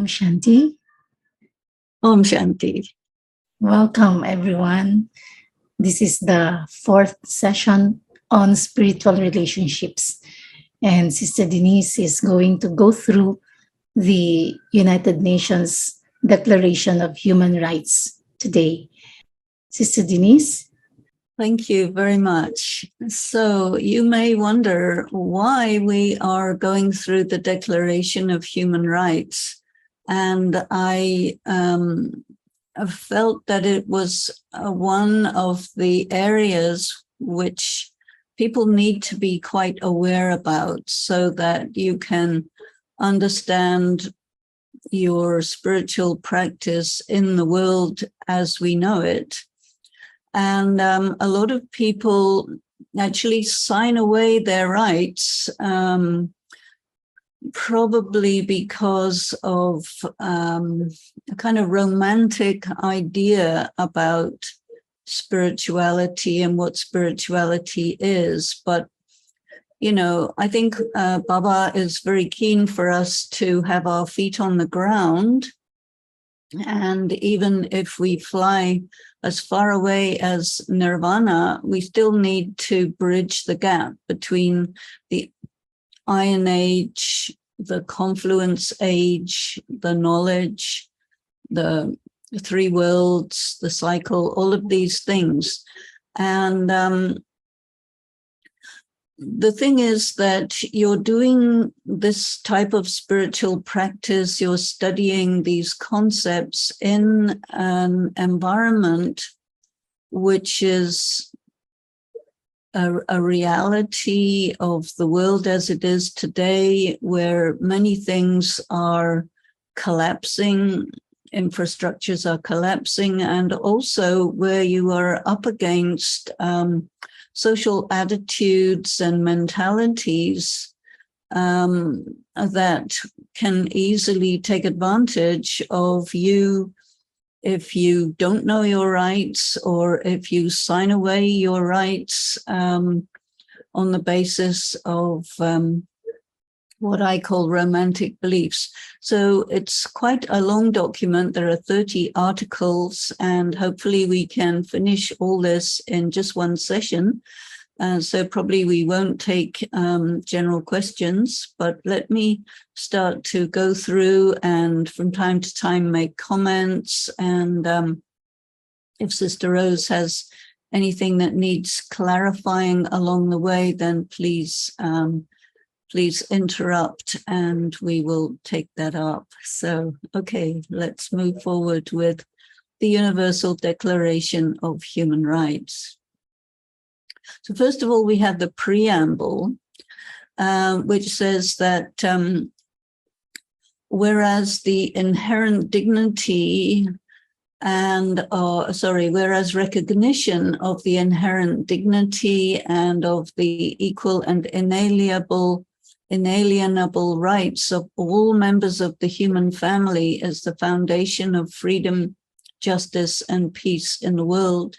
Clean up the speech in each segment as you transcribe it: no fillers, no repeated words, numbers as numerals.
Om Shanti. Om Shanti. Welcome, everyone. This is the fourth session on spiritual relationships. And Sister Denise is going to go through the United Nations Declaration of Human Rights today. Sister Denise? Thank you very much. So you may wonder why we are going through the Declaration of Human Rights. And I felt that it was one of the areas which people need to be quite aware about so that you can understand your spiritual practice in the world as we know it. And a lot of people actually sign away their rights, probably because of a kind of romantic idea about spirituality and what spirituality is. But, you know, I think Baba is very keen for us to have our feet on the ground. And even if we fly as far away as nirvana, we still need to bridge the gap between the Iron Age, the Confluence Age, the knowledge, the three worlds, the cycle, all of these things. And the thing is that you're doing this type of spiritual practice, you're studying these concepts in an environment which is a reality of the world as it is today, where many things are collapsing, infrastructures are collapsing, and also where you are up against social attitudes and mentalities that can easily take advantage of you if you don't know your rights, or if you sign away your rights on the basis of what I call romantic beliefs. So it's quite a long document. There are 30 articles, and hopefully we can finish all this in just one session. So probably we won't take general questions, but let me start to go through and from time to time make comments. And if Sister Rose has anything that needs clarifying along the way, then please interrupt and we will take that up. So, okay, let's move forward with the Universal Declaration of Human Rights. So first of all, we have the preamble, which says that whereas the inherent dignity whereas recognition of the inherent dignity and of the equal and inalienable rights of all members of the human family is the foundation of freedom, justice, and peace in the world.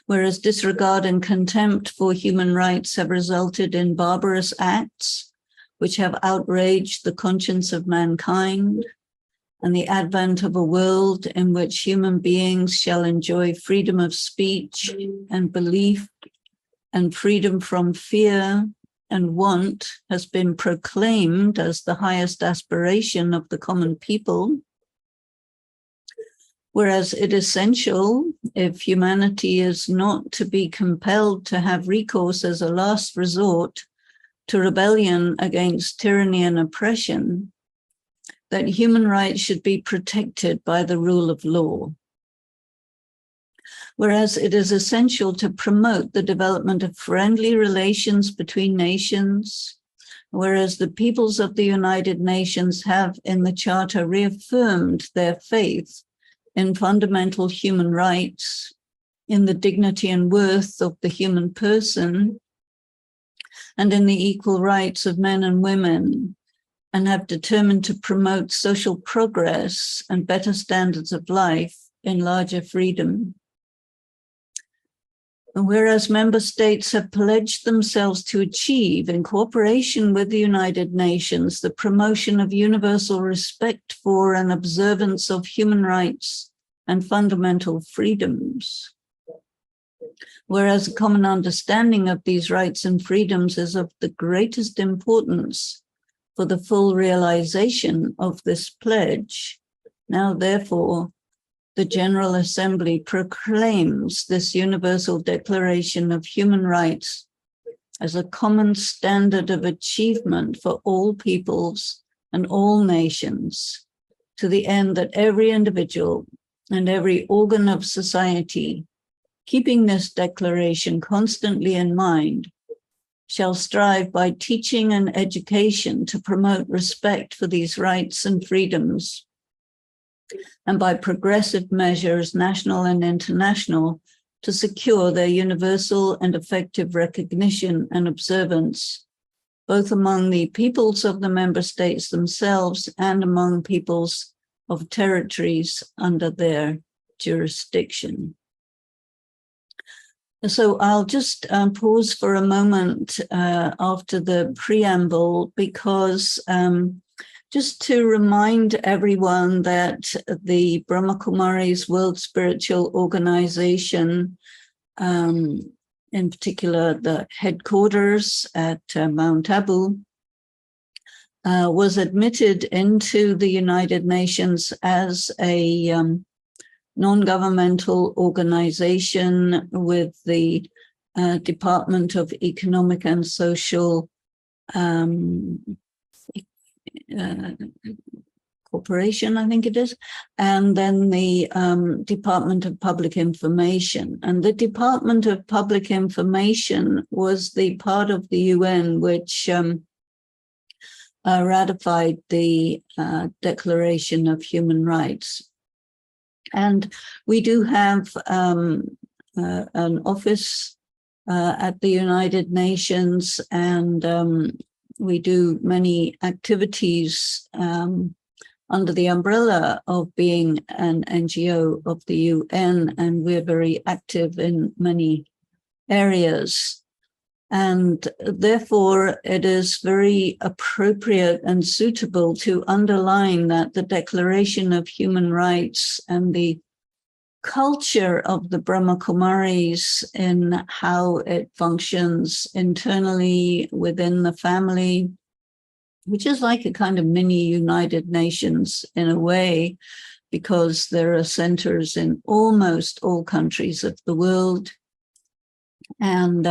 Whereas disregard and contempt for human rights have resulted in barbarous acts which have outraged the conscience of mankind, and the advent of a world in which human beings shall enjoy freedom of speech and belief and freedom from fear and want has been proclaimed as the highest aspiration of the common people. Whereas it is essential, if humanity is not to be compelled to have recourse as a last resort to rebellion against tyranny and oppression, that human rights should be protected by the rule of law. Whereas it is essential to promote the development of friendly relations between nations, whereas the peoples of the United Nations have in the Charter reaffirmed their faith in fundamental human rights, in the dignity and worth of the human person, and in the equal rights of men and women, and have determined to promote social progress and better standards of life in larger freedom. whereas member states have pledged themselves to achieve, in cooperation with the United Nations, the promotion of universal respect for and observance of human rights and fundamental freedoms. Whereas a common understanding of these rights and freedoms is of the greatest importance for the full realization of this pledge. Now, therefore, the General Assembly proclaims this Universal Declaration of Human Rights as a common standard of achievement for all peoples and all nations, to the end that every individual and every organ of society, keeping this declaration constantly in mind, shall strive by teaching and education to promote respect for these rights and freedoms, and by progressive measures, national and international, to secure their universal and effective recognition and observance, both among the peoples of the member states themselves and among peoples of territories under their jurisdiction. So I'll just pause for a moment after the preamble, because just to remind everyone that the Brahma Kumaris World Spiritual Organization, in particular the headquarters at Mount Abu, was admitted into the United Nations as a non-governmental organization with the Department of Economic and Social Corporation, I think it is, and then the Department of Public Information. And the Department of Public Information was the part of the UN which ratified the Declaration of Human Rights. And we do have an office at the United Nations, and we do many activities under the umbrella of being an NGO of the UN, and we're very active in many areas. And therefore, it is very appropriate and suitable to underline that the Declaration of Human Rights and the culture of the Brahma Kumaris in how it functions internally within the family, which is like a kind of mini United Nations in a way, because there are centers in almost all countries of the world. And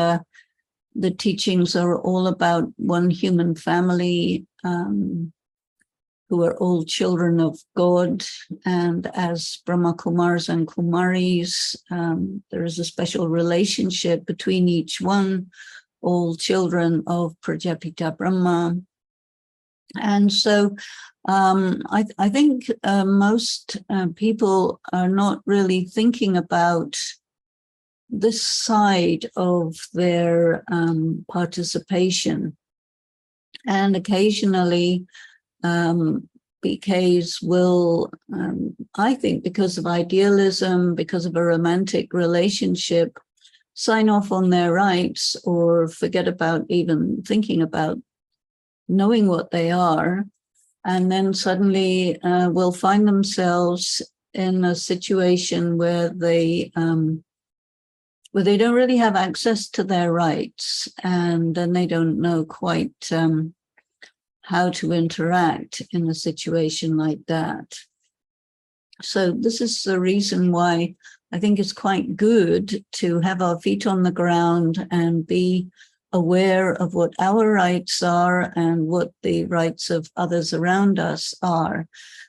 the teachings are all about one human family who are all children of God. And as Brahma Kumars and Kumaris, there is a special relationship between each one, all children of Prajapita Brahma. And so I think most people are not really thinking about this side of their participation. And occasionally, PKs will, I think, because of idealism, because of a romantic relationship, sign off on their rights or forget about even thinking about knowing what they are, and then suddenly will find themselves in a situation where they don't really have access to their rights, and then they don't know quite how to interact in a situation like that. So this is the reason why I think it's quite good to have our feet on the ground and be aware of what our rights are and what the rights of others around us are.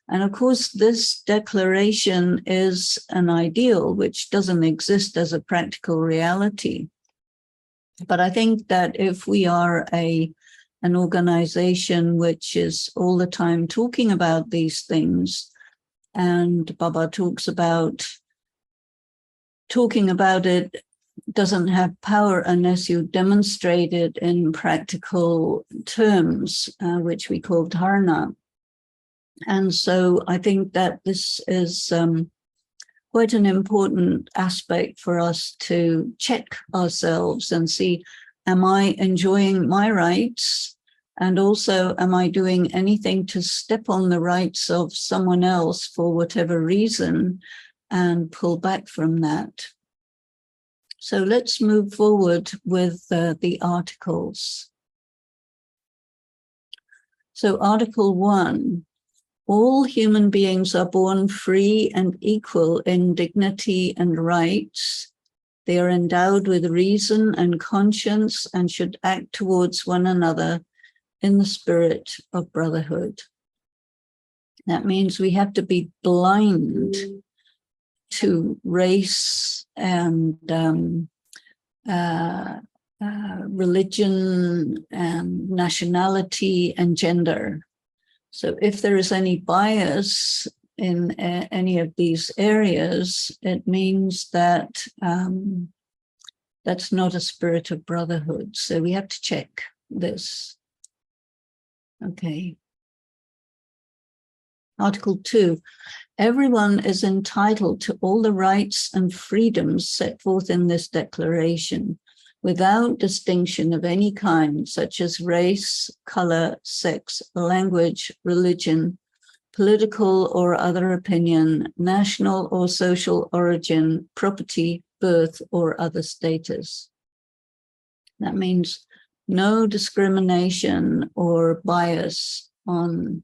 And of course, this declaration is an ideal which doesn't exist as a practical reality. But I think that if we are an organization which is all the time talking about these things, and Baba talks about talking about it doesn't have power unless you demonstrate it in practical terms, which we call dharna. And so I think that this is quite an important aspect for us to check ourselves and see, am I enjoying my rights? And also, am I doing anything to step on the rights of someone else for whatever reason and pull back from that? So let's move forward with the articles. So Article 1, all human beings are born free and equal in dignity and rights. They are endowed with reason and conscience and should act towards one another in the spirit of brotherhood. That means we have to be blind to race and religion and nationality and gender. So if there is any bias in any of these areas, it means that that's not a spirit of brotherhood. So we have to check this. Okay. Article 2, everyone is entitled to all the rights and freedoms set forth in this declaration, without distinction of any kind, such as race, color, sex, language, religion, political or other opinion, national or social origin, property, birth, or other status. That means no discrimination or bias on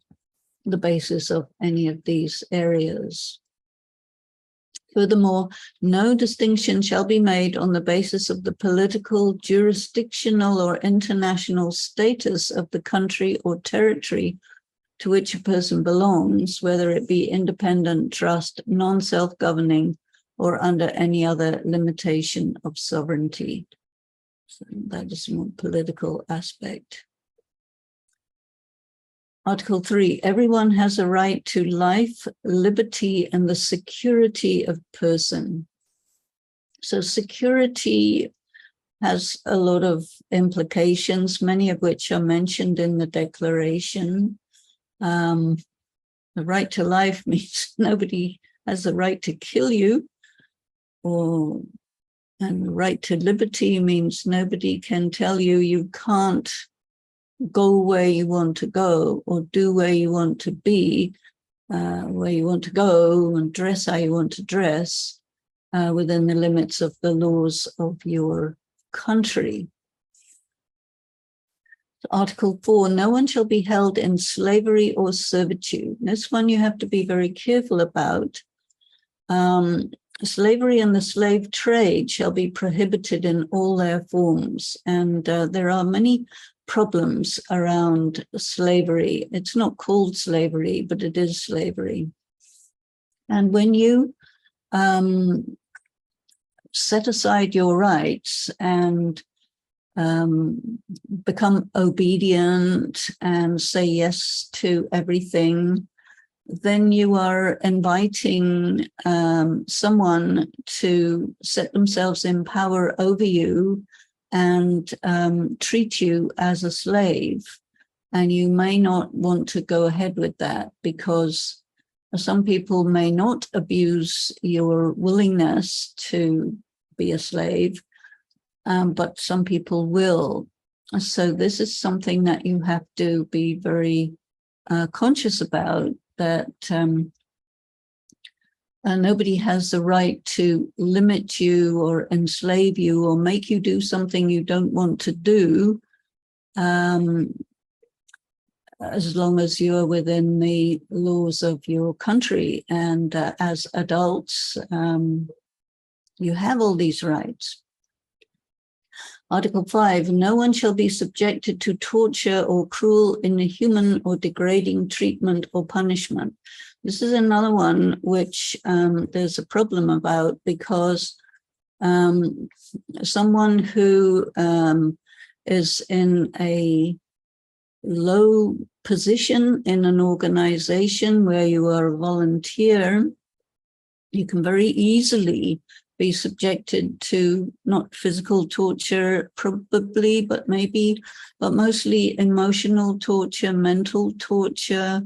the basis of any of these areas. Furthermore, no distinction shall be made on the basis of the political, jurisdictional, or international status of the country or territory to which a person belongs, whether it be independent, trust, non-self-governing, or under any other limitation of sovereignty. So that is a more political aspect. Article 3, everyone has a right to life, liberty, and the security of person. So security has a lot of implications, many of which are mentioned in the declaration. The right to life means nobody has the right to kill you, and the right to liberty means nobody can tell you you can't go where you want to go or do where you want to be, where you want to go and dress how you want to dress within the limits of the laws of your country. Article 4, no one shall be held in slavery or servitude. This one you have to be very careful about. Slavery and the slave trade shall be prohibited in all their forms. And there are many problems around slavery. It's not called slavery, but it is slavery. And when you set aside your rights and become obedient and say yes to everything, then you are inviting someone to set themselves in power over you and treat you as a slave. And you may not want to go ahead with that because some people may not abuse your willingness to be a slave, but some people will. So this is something that you have to be very conscious about, that nobody has the right to limit you or enslave you or make you do something you don't want to do, as long as you're within the laws of your country. And as adults, you have all these rights. Article 5, no one shall be subjected to torture or cruel, inhuman, or degrading treatment or punishment. This is another one which there's a problem about, because someone who is in a low position in an organization where you are a volunteer, you can very easily be subjected to not physical torture, probably, but mostly emotional torture, mental torture,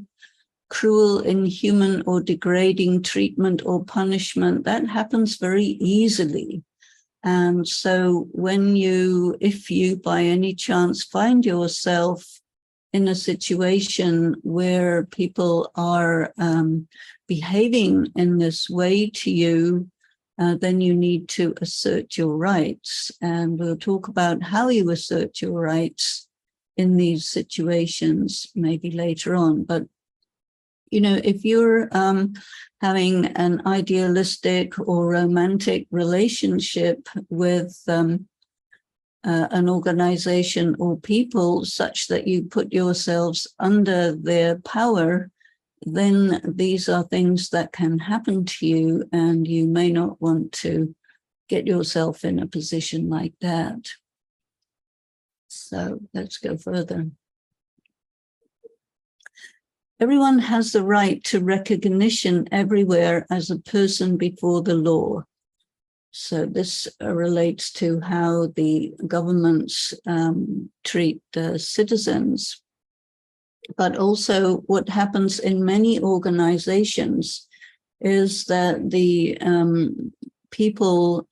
cruel, inhuman, or degrading treatment or punishment, that happens very easily. And so if you by any chance find yourself in a situation where people are behaving in this way to you, then you need to assert your rights. And we'll talk about how you assert your rights in these situations maybe later on. But, if you're having an idealistic or romantic relationship with an organization or people such that you put yourselves under their power, then these are things that can happen to you, and you may not want to get yourself in a position like that. So let's go further. Everyone has the right to recognition everywhere as a person before the law. So this relates to how the governments treat citizens. But also what happens in many organizations is that the people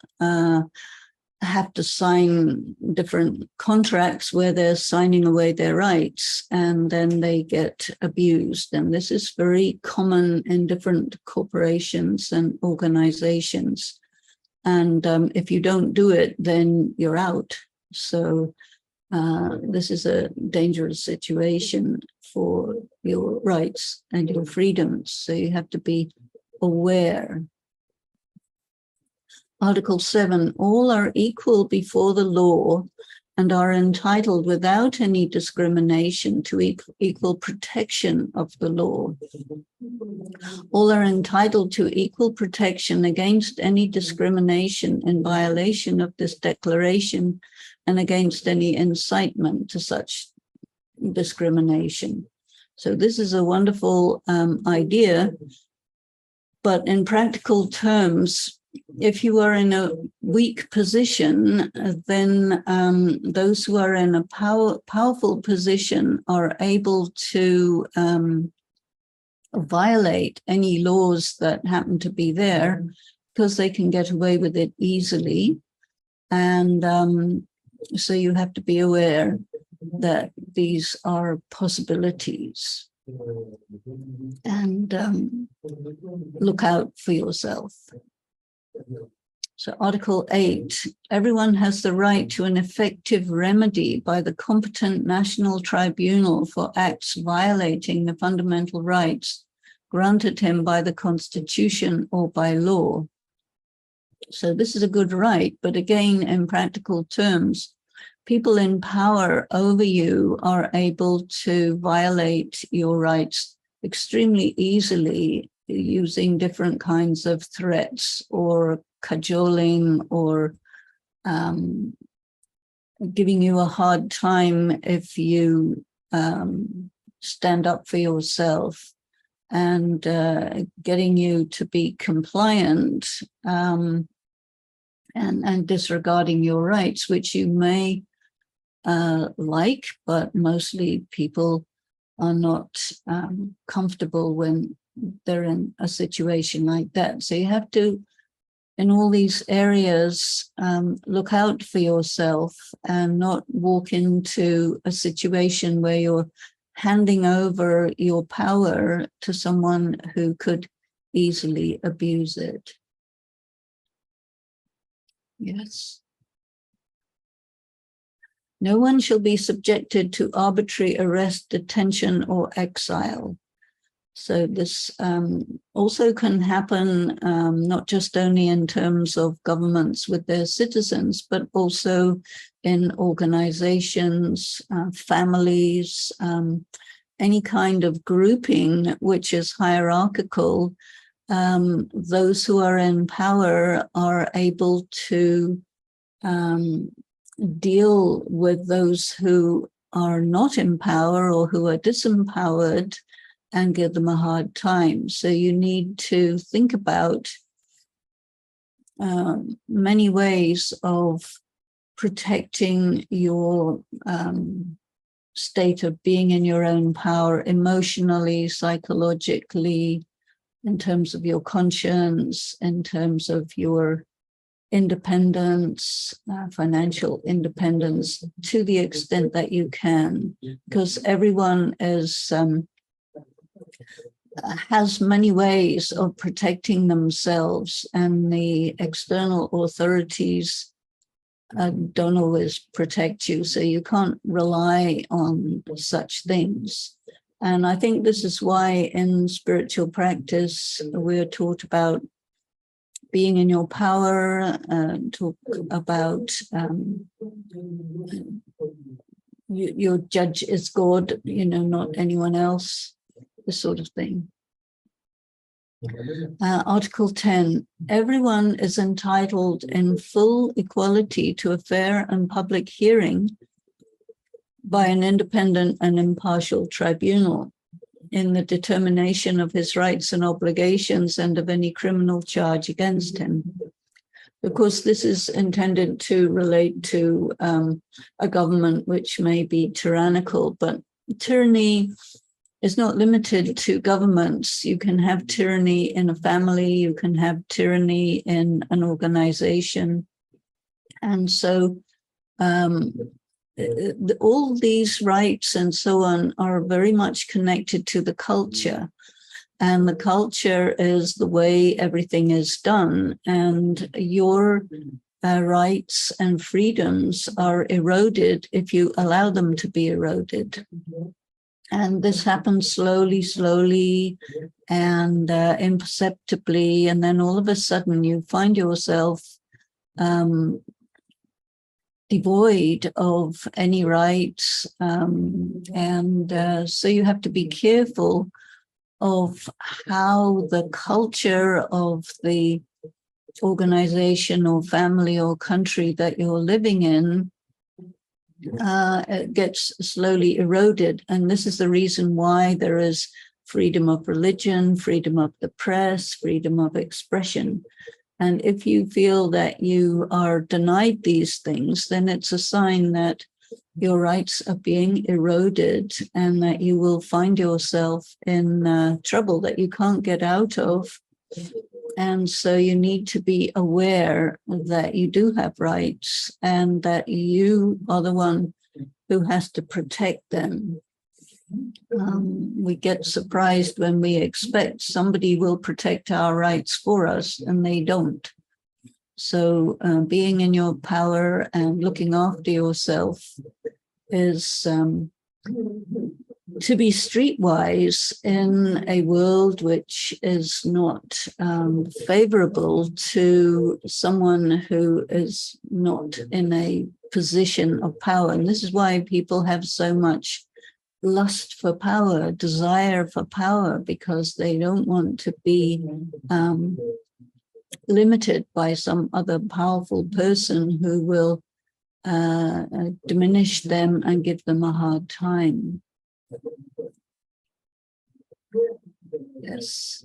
have to sign different contracts where they're signing away their rights, and then they get abused. And this is very common in different corporations and organizations. And if you don't do it, then you're out. So this is a dangerous situation for your rights and your freedoms. So you have to be aware. Article 7, all are equal before the law and are entitled without any discrimination to equal protection of the law. All are entitled to equal protection against any discrimination in violation of this declaration and against any incitement to such discrimination. So this is a wonderful idea, but in practical terms, if you are in a weak position, then those who are in a powerful position are able to violate any laws that happen to be there because they can get away with it easily. And so you have to be aware that these are possibilities and look out for yourself. So Article 8, everyone has the right to an effective remedy by the competent national tribunal for acts violating the fundamental rights granted him by the Constitution or by law. So this is a good right, but again, in practical terms, people in power over you are able to violate your rights extremely easily using different kinds of threats or cajoling or giving you a hard time if you stand up for yourself, and getting you to be compliant and disregarding your rights, which you may like, but mostly people are not comfortable when they're in a situation like that. So you have to, in all these areas, look out for yourself and not walk into a situation where you're handing over your power to someone who could easily abuse it. Yes. No one shall be subjected to arbitrary arrest, detention, or exile. So this also can happen not just only in terms of governments with their citizens, but also in organizations, families, any kind of grouping which is hierarchical. Those who are in power are able to deal with those who are not in power or who are disempowered and give them a hard time. So you need to think about many ways of protecting your state of being in your own power emotionally, psychologically, in terms of your conscience, in terms of your independence, financial independence, to the extent that you can, because everyone has many ways of protecting themselves, and the external authorities don't always protect you, so you can't rely on such things. And I think this is why in spiritual practice we're taught about being in your power, talk about your judge is God, not anyone else, this sort of thing. Article 10, everyone is entitled in full equality to a fair and public hearing by an independent and impartial tribunal in the determination of his rights and obligations and of any criminal charge against him. Of course, this is intended to relate to a government which may be tyrannical, but tyranny is not limited to governments. You can have tyranny in a family, you can have tyranny in an organization. And so all these rights and so on are very much connected to the culture. And the culture is the way everything is done. And your rights and freedoms are eroded if you allow them to be eroded. And this happens slowly and imperceptibly. And then all of a sudden you find yourself devoid of any rights. So you have to be careful of how the culture of the organization or family or country that you're living in gets slowly eroded. And this is the reason why there is freedom of religion, freedom of the press, freedom of expression. And if you feel that you are denied these things, then it's a sign that your rights are being eroded and that you will find yourself in trouble that you can't get out of. And so you need to be aware that you do have rights and that you are the one who has to protect them. We get surprised when we expect somebody will protect our rights for us and they don't. So being in your power and looking after yourself is to be streetwise in a world which is not favorable to someone who is not in a position of power. And this is why people have so much lust for power, desire for power, because they don't want to be limited by some other powerful person who will diminish them and give them a hard time. Yes.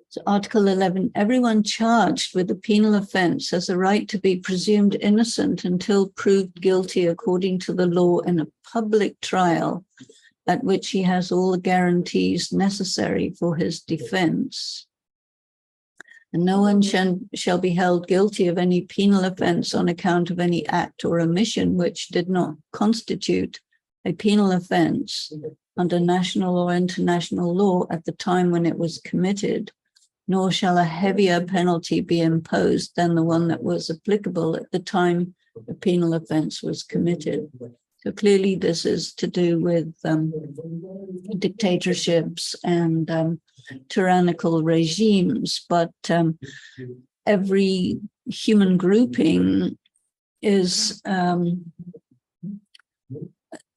So Article 11, everyone charged with a penal offense has a right to be presumed innocent until proved guilty according to the law in a public trial at which he has all the guarantees necessary for his defense. And no one shall be held guilty of any penal offense on account of any act or omission which did not constitute a penal offense under national or international law at the time when it was committed, nor shall a heavier penalty be imposed than the one that was applicable at the time the penal offense was committed. So clearly this is to do with dictatorships and tyrannical regimes, but every human grouping is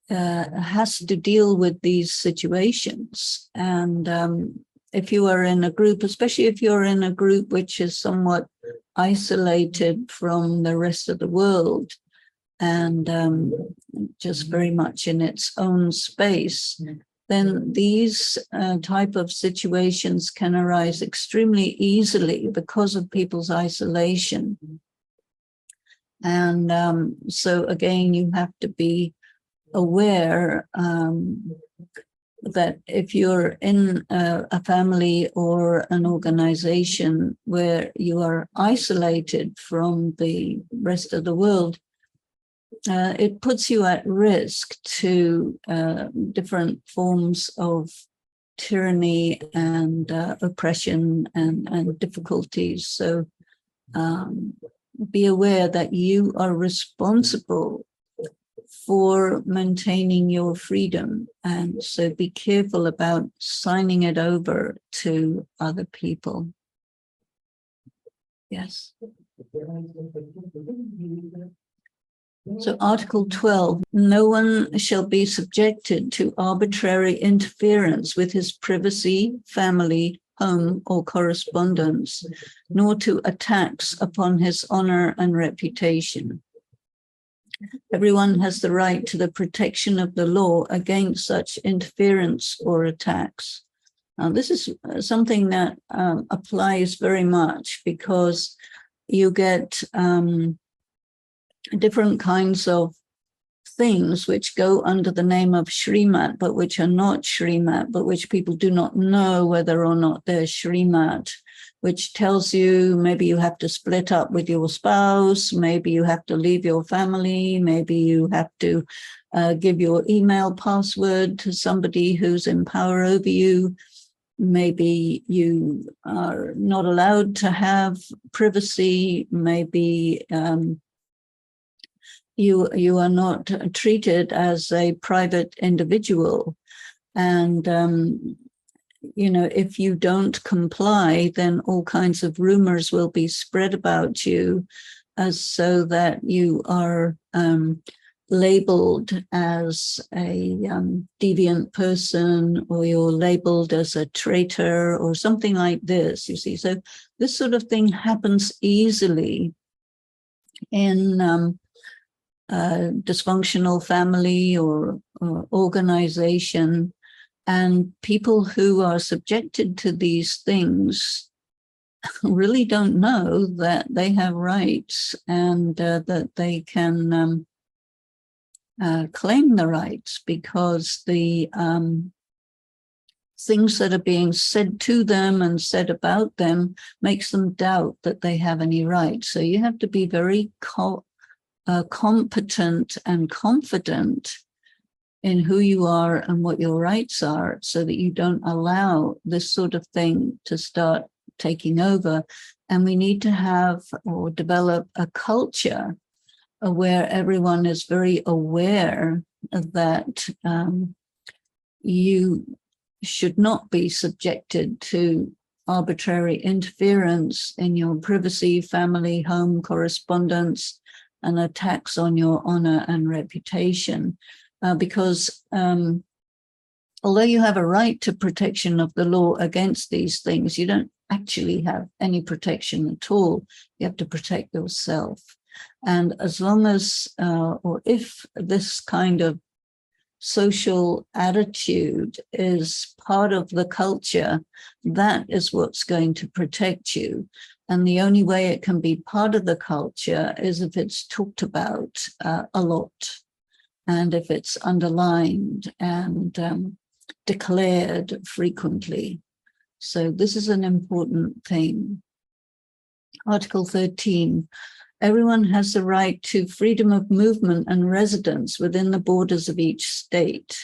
has to deal with these situations. And if you are in a group, especially if you're in a group which is somewhat isolated from the rest of the world and just very much in its own space, then these type of situations can arise extremely easily because of people's isolation. And so again, you have to be aware that if you're in a family or an organization where you are isolated from the rest of the world, it puts you at risk to different forms of tyranny and oppression and difficulties. So be aware that you are responsible for maintaining your freedom. And so be careful about signing it over to other people. Yes. So Article 12, no one shall be subjected to arbitrary interference with his privacy, family, home, or correspondence, nor to attacks upon his honor and reputation. Everyone has the right to the protection of the law against such interference or attacks. Now, this is something that applies very much because you get different kinds of things which go under the name of Shrimat, but which are not Shrimat, but which people do not know whether or not they're Shrimat, which tells you maybe you have to split up with your spouse, maybe you have to leave your family, maybe you have to give your email password to somebody who's in power over you. Maybe you are not allowed to have privacy. Maybe you are not treated as a private individual. And, if you don't comply, then all kinds of rumors will be spread about you so that you are labeled as a deviant person, or you're labeled as a traitor or something like this, you see. So this sort of thing happens easily in dysfunctional family or organization, and people who are subjected to these things really don't know that they have rights and that they can claim the rights, because the things that are being said to them and said about them makes them doubt that they have any rights. So you have to be very competent and confident in who you are and what your rights are, so that you don't allow this sort of thing to start taking over. And we need to have or develop a culture where everyone is very aware that you should not be subjected to arbitrary interference in your privacy, family, home, correspondence, and attacks on your honor and reputation. Because although you have a right to protection of the law against these things, you don't actually have any protection at all. You have to protect yourself. And as long as, or if this kind of social attitude is part of the culture, that is what's going to protect you. And the only way it can be part of the culture is if it's talked about a lot, and if it's underlined and declared frequently. So this is an important thing. Article 13, everyone has the right to freedom of movement and residence within the borders of each state.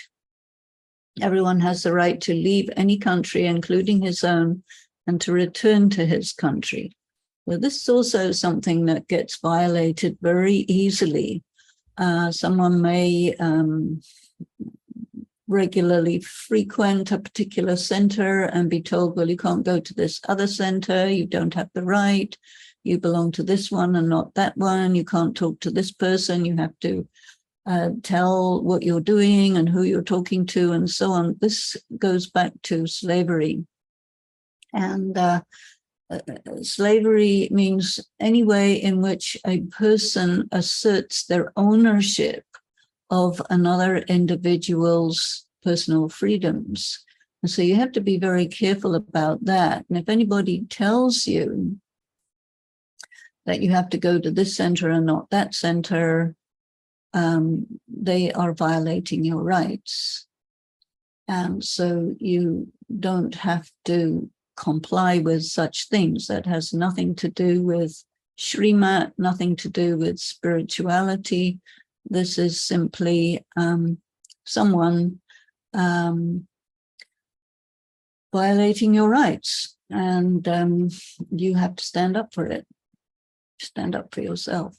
Everyone has the right to leave any country, including his own, and to return to his country. Well, this is also something that gets violated very easily. Someone may regularly frequent a particular center and be told, well, you can't go to this other center, you don't have the right, you belong to this one and not that one, you can't talk to this person, you have to tell what you're doing and who you're talking to, and so on. This goes back to slavery. And slavery means any way in which a person asserts their ownership of another individual's personal freedoms. And so you have to be very careful about that. And if anybody tells you that you have to go to this center and not that center, they are violating your rights. And so you don't have to comply with such things. That has nothing to do with Shrimat, nothing to do with spirituality. This is simply someone violating your rights, and you have to stand up for it. Stand up for yourself.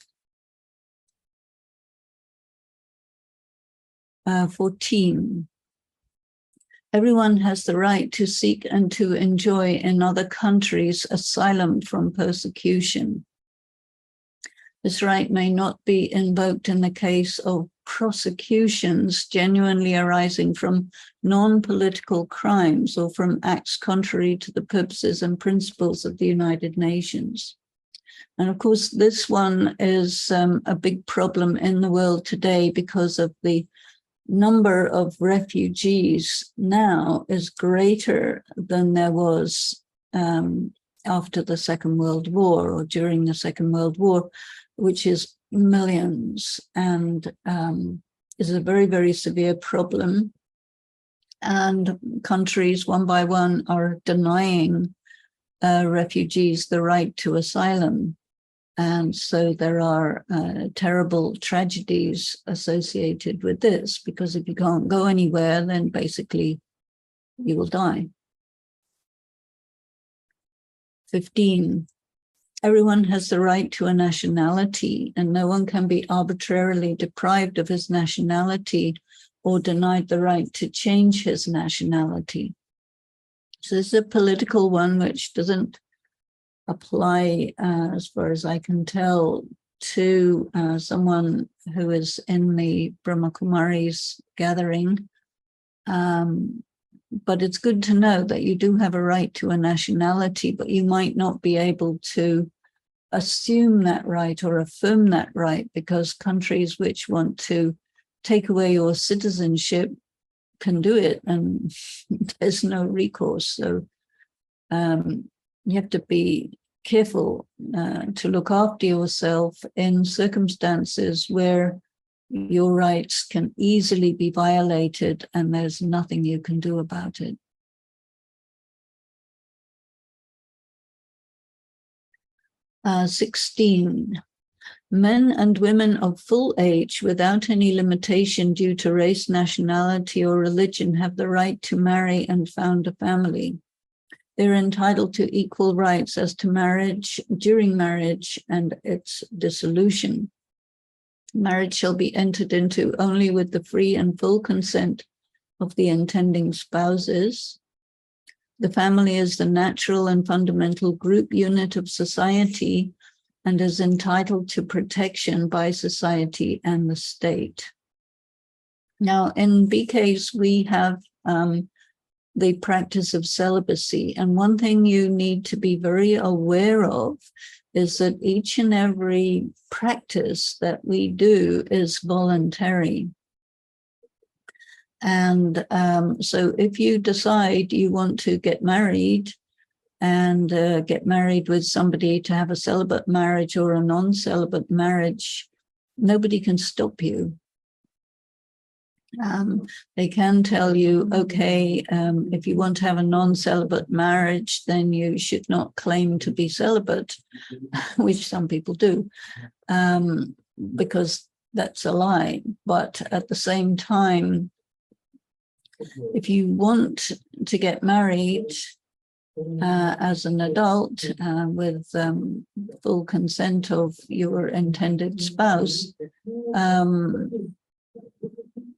14. Everyone has the right to seek and to enjoy in other countries asylum from persecution. This right may not be invoked in the case of prosecutions genuinely arising from non-political crimes or from acts contrary to the purposes and principles of the United Nations. And of course, this one is a big problem in the world today because of the number of refugees now is greater than there was after the Second World War or during the Second World War, which is millions, and is a very, very severe problem. And countries, one by one, are denying refugees the right to asylum. And so there are terrible tragedies associated with this, because if you can't go anywhere, then basically you will die. 15. Everyone has the right to a nationality, and no one can be arbitrarily deprived of his nationality or denied the right to change his nationality. So this is a political one which doesn't apply, as far as I can tell, to someone who is in the Brahma Kumaris gathering. But it's good to know that you do have a right to a nationality, but you might not be able to assume that right or affirm that right, because countries which want to take away your citizenship can do it, and there's no recourse. So you have to be careful to look after yourself in circumstances where your rights can easily be violated and there's nothing you can do about it. Uh, 16. Men and women of full age without any limitation due to race, nationality, or religion have the right to marry and found a family. They're entitled to equal rights as to marriage, during marriage, and its dissolution. Marriage shall be entered into only with the free and full consent of the intending spouses. The family is the natural and fundamental group unit of society and is entitled to protection by society and the state. Now, in BKs, we have the practice of celibacy. And one thing you need to be very aware of is that each and every practice that we do is voluntary. And so if you decide you want to get married and get married with somebody to have a celibate marriage or a non-celibate marriage, nobody can stop you. They can tell you, okay, if you want to have a non-celibate marriage, then you should not claim to be celibate, which some people do, because that's a lie. But at the same time, if you want to get married as an adult with full consent of your intended spouse,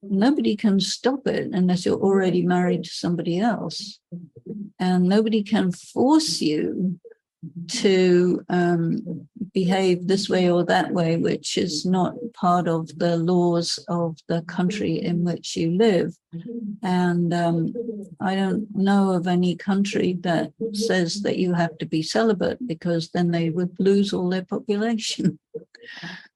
nobody can stop it unless you're already married to somebody else. And nobody can force you to behave this way or that way, which is not part of the laws of the country in which you live. And I don't know of any country that says that you have to be celibate, because then they would lose all their population.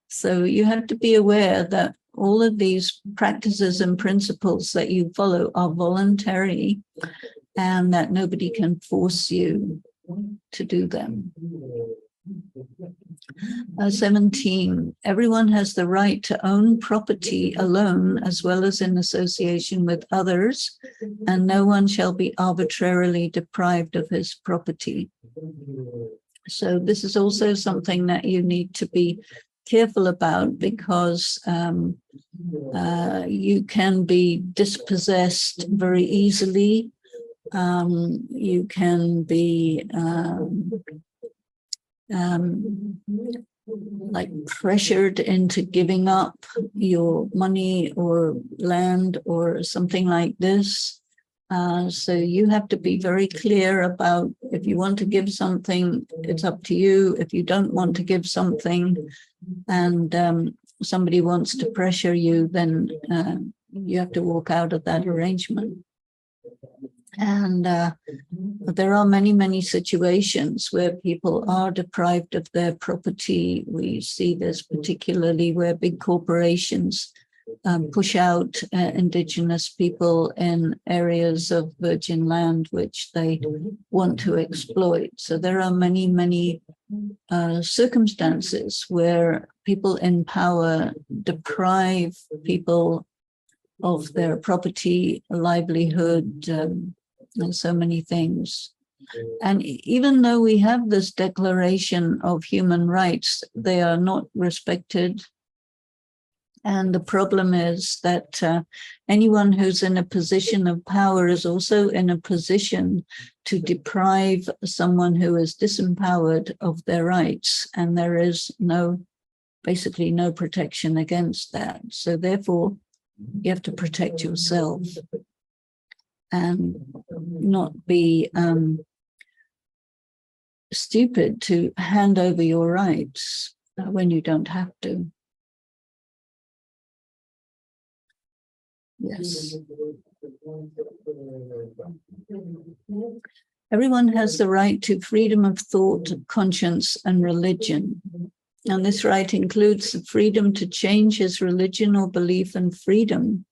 So you have to be aware that all of these practices and principles that you follow are voluntary and that nobody can force you to do them. 17, everyone has the right to own property alone as well as in association with others, and no one shall be arbitrarily deprived of his property. So this is also something that you need to be careful about, because you can be dispossessed very easily. You can be like pressured into giving up your money or land or something like this. So you have to be very clear about, if you want to give something, it's up to you. If you don't want to give something and somebody wants to pressure you, then you have to walk out of that arrangement. And there are many, many situations where people are deprived of their property. We see this particularly where big corporations push out indigenous people in areas of virgin land which they want to exploit. So there are many, many circumstances where people in power deprive people of their property, livelihood, and so many things. And even though we have this Declaration of Human Rights, they are not respected. And the problem is that anyone who's in a position of power is also in a position to deprive someone who is disempowered of their rights. And there is basically no protection against that. So therefore, you have to protect yourself and not be stupid to hand over your rights when you don't have to. Yes. Everyone has the right to freedom of thought, conscience, and religion. And this right includes the freedom to change his religion or belief, and freedom,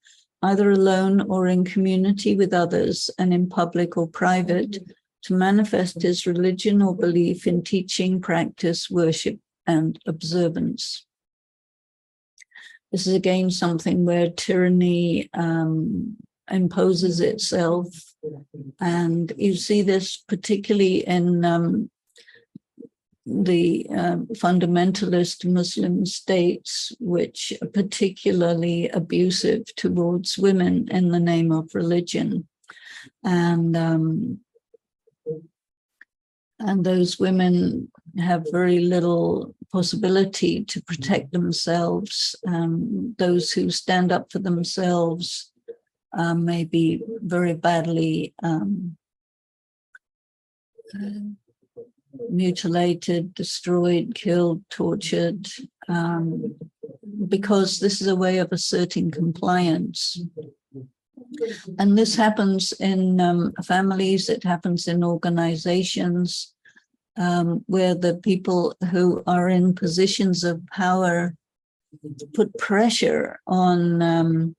either alone or in community with others and in public or private, to manifest his religion or belief in teaching, practice, worship, and observance. This is again something where tyranny imposes itself. And you see this particularly in the fundamentalist Muslim states, which are particularly abusive towards women in the name of religion. And those women have very little possibility to protect themselves. Those who stand up for themselves may be very badly mutilated, destroyed, killed, tortured, because this is a way of asserting compliance. And this happens in families, it happens in organizations, where the people who are in positions of power put pressure on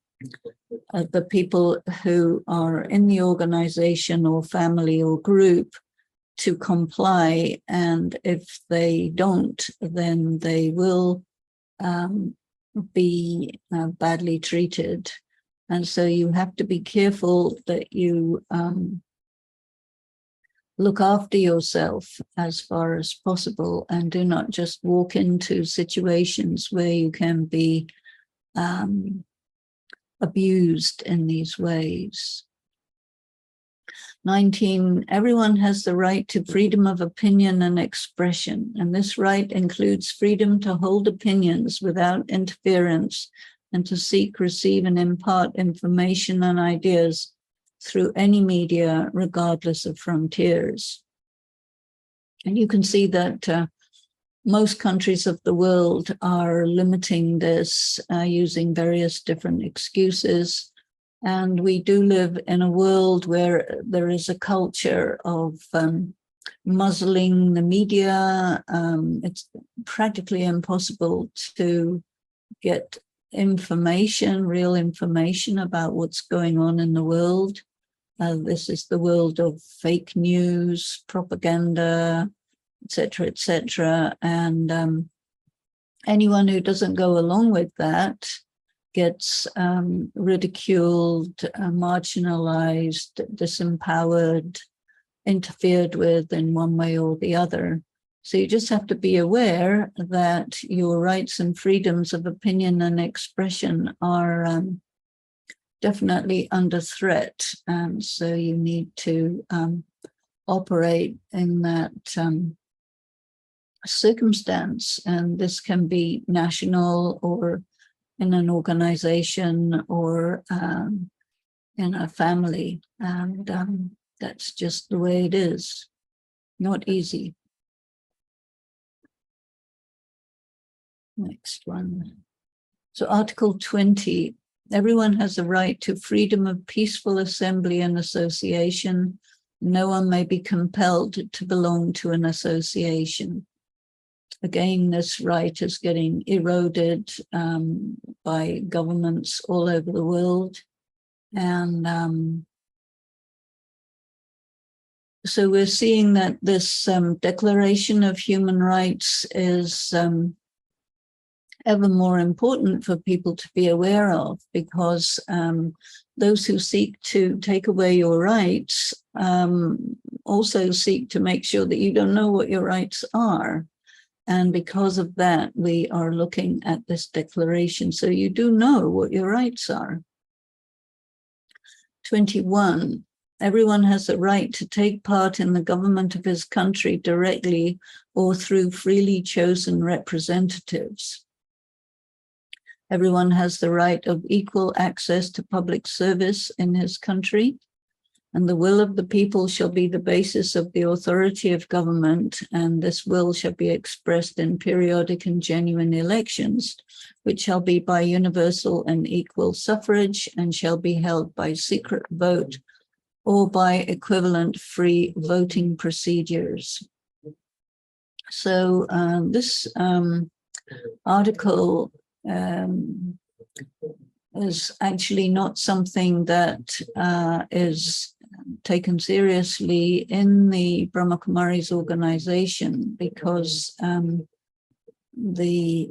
the people who are in the organization or family or group to comply. And if they don't, then they will be badly treated. And so you have to be careful that you look after yourself as far as possible and do not just walk into situations where you can be abused in these ways. 19, everyone has the right to freedom of opinion and expression, and this right includes freedom to hold opinions without interference and to seek, receive, and impart information and ideas through any media, regardless of frontiers. And you can see that most countries of the world are limiting this using various different excuses. And we do live in a world where there is a culture of muzzling the media. It's practically impossible to get information, real information about what's going on in the world. This is the world of fake news, propaganda, etc., etc. And anyone who doesn't go along with that gets ridiculed, marginalized, disempowered, interfered with in one way or the other. So you just have to be aware that your rights and freedoms of opinion and expression are definitely under threat. And so you need to operate in that circumstance. And this can be national or in an organization or in a family. And that's just the way it is. Not easy. Next one. So Article 20, everyone has a right to freedom of peaceful assembly and association. No one may be compelled to belong to an association. Again, this right is getting eroded by governments all over the world. And so we're seeing that this Declaration of Human Rights is ever more important for people to be aware of, because those who seek to take away your rights also seek to make sure that you don't know what your rights are. And because of that, we are looking at this declaration so you do know what your rights are. 21, everyone has a right to take part in the government of his country directly or through freely chosen representatives. Everyone has the right of equal access to public service in his country, and the will of the people shall be the basis of the authority of government, and this will shall be expressed in periodic and genuine elections, which shall be by universal and equal suffrage, and shall be held by secret vote or by equivalent free voting procedures. So this article is actually not something that is taken seriously in the Brahma Kumaris organization, because the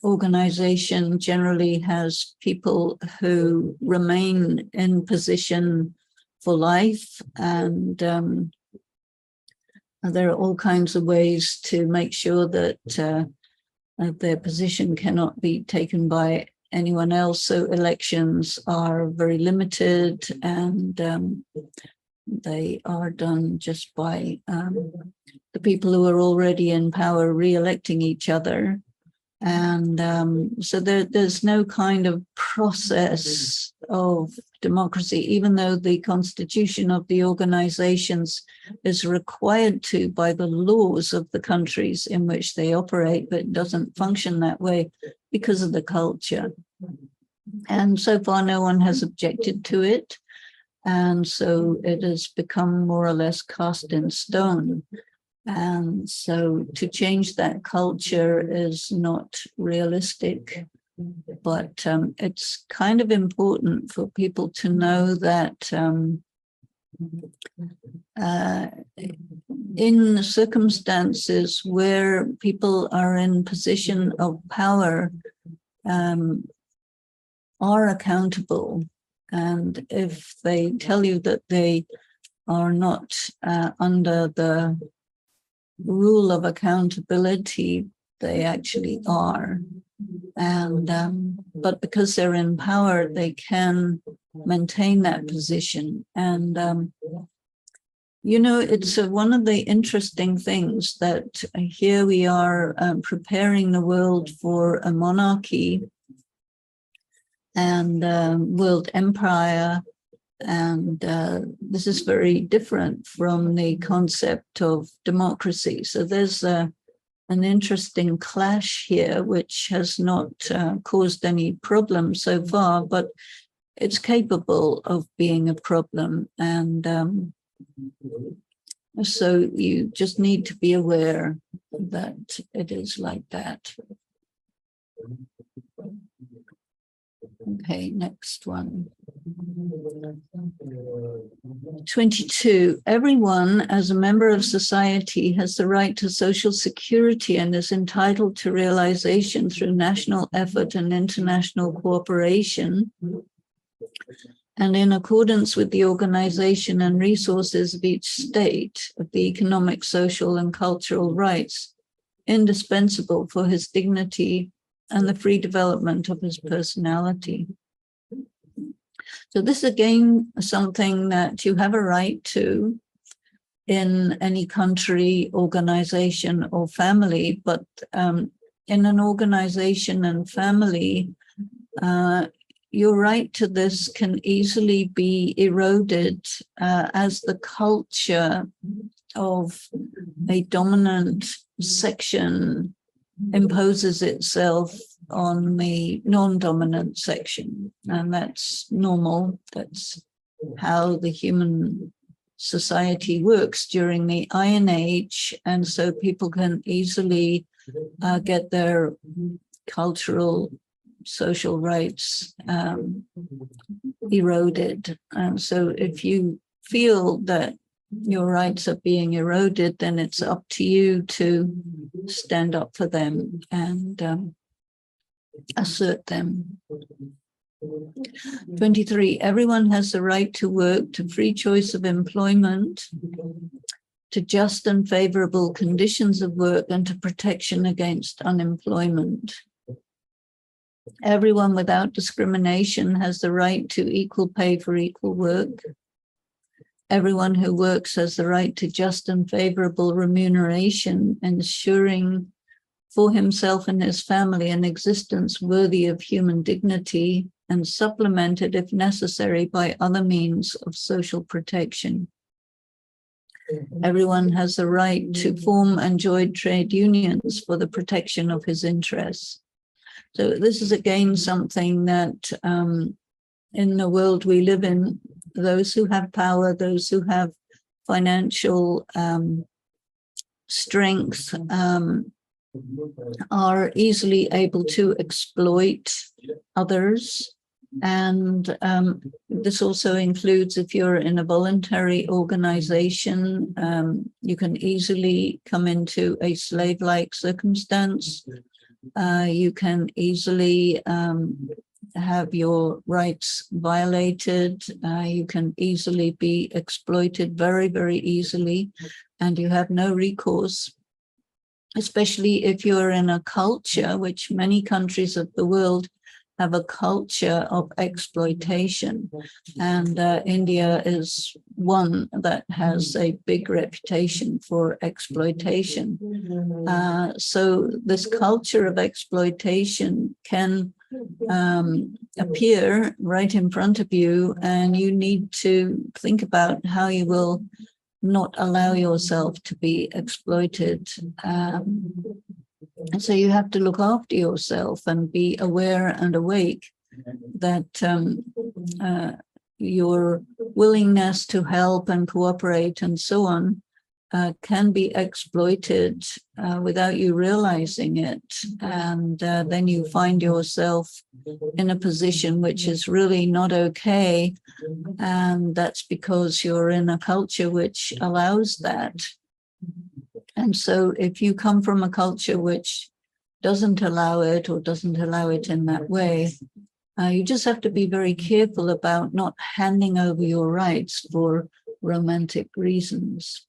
organization generally has people who remain in position for life, and there are all kinds of ways to make sure that their position cannot be taken by anyone else. So elections are very limited, and they are done just by the people who are already in power re-electing each other. And so there's no kind of process of democracy, even though the constitution of the organizations is required to by the laws of the countries in which they operate, but it doesn't function that way because of the culture. And so far, no one has objected to it. And so it has become more or less cast in stone. And so to change that culture is not realistic, but it's kind of important for people to know that in circumstances where people are in position of power, are accountable. And if they tell you that they are not under the rule of accountability, they actually are. And but because they're in power, they can maintain that position. And you know, it's one of the interesting things that here we are preparing the world for a monarchy and world empire. And this is very different from the concept of democracy. So there's an interesting clash here, which has not caused any problems so far, but it's capable of being a problem. And so you just need to be aware that it is like that. Okay, next one. 22, everyone as a member of society has the right to social security and is entitled to realization through national effort and international cooperation, and in accordance with the organization and resources of each state of the economic, social, and cultural rights indispensable for his dignity and the free development of his personality. So this is again something that you have a right to in any country, organization, or family, but in an organization and family, your right to this can easily be eroded as the culture of a dominant section imposes itself on the non-dominant section. And that's normal. That's how the human society works during the Iron Age. And so people can easily get their cultural, social rights eroded. And so if you feel that your rights are being eroded, then it's up to you to stand up for them and assert them. 23, everyone has the right to work, to free choice of employment, to just and favorable conditions of work, and to protection against unemployment. Everyone without discrimination has the right to equal pay for equal work. Everyone who works has the right to just and favorable remuneration, ensuring for himself and his family an existence worthy of human dignity and supplemented, if necessary, by other means of social protection. Everyone has the right to form and join trade unions for the protection of his interests. So this is again something that in the world we live in, those who have power, those who have financial strength are easily able to exploit others. And this also includes if you're in a voluntary organization, you can easily come into a slave-like circumstance. You can easily have your rights violated. You can easily be exploited very, very easily, and you have no recourse, especially if you're in a culture, which many countries of the world have a culture of exploitation. And India is one that has a big reputation for exploitation. So this culture of exploitation can appear right in front of you, and you need to think about how you will not allow yourself to be exploited. And so you have to look after yourself and be aware and awake that your willingness to help and cooperate and so on can be exploited without you realizing it. And then you find yourself in a position which is really not okay. And that's because you're in a culture which allows that. And so if you come from a culture which doesn't allow it or doesn't allow it in that way, you just have to be very careful about not handing over your rights for romantic reasons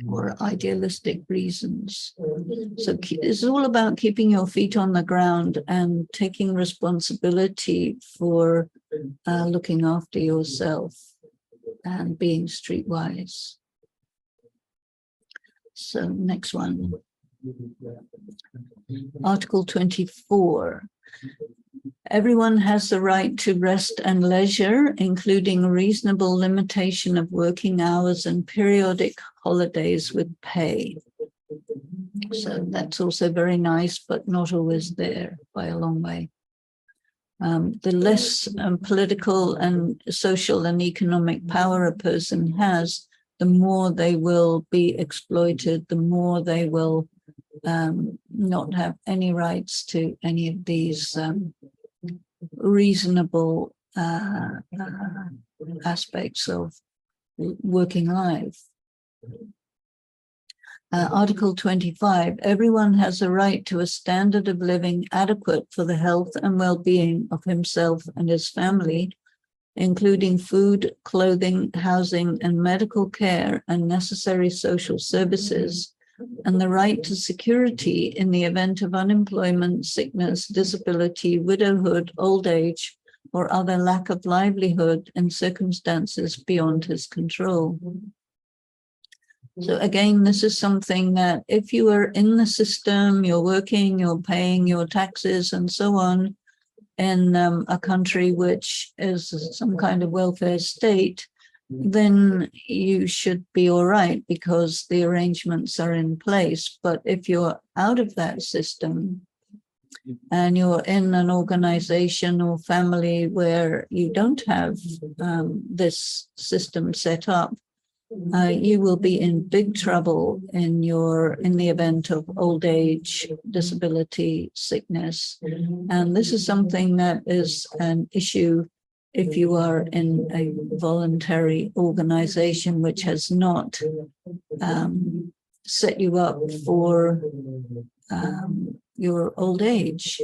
or idealistic reasons. So it's all about keeping your feet on the ground and taking responsibility for looking after yourself and being streetwise. So next one, Article 24. Everyone has the right to rest and leisure, including reasonable limitation of working hours and periodic holidays with pay. So that's also very nice, but not always there by a long way. The less political and social and economic power a person has, the more they will be exploited, the more they will not have any rights to any of these reasonable aspects of working life. Article 25, everyone has a right to a standard of living adequate for the health and well-being of himself and his family, including food, clothing, housing, and medical care and necessary social services, and the right to security in the event of unemployment, sickness, disability, widowhood, old age, or other lack of livelihood in circumstances beyond his control. So again, this is something that if you are in the system, you're working, you're paying your taxes and so on, in a country which is some kind of welfare state, then you should be all right because the arrangements are in place. But if you're out of that system and you're in an organization or family where you don't have this system set up, you will be in big trouble in the event of old age, disability, sickness. And this is something that is an issue if you are in a voluntary organization which has not set you up for your old age.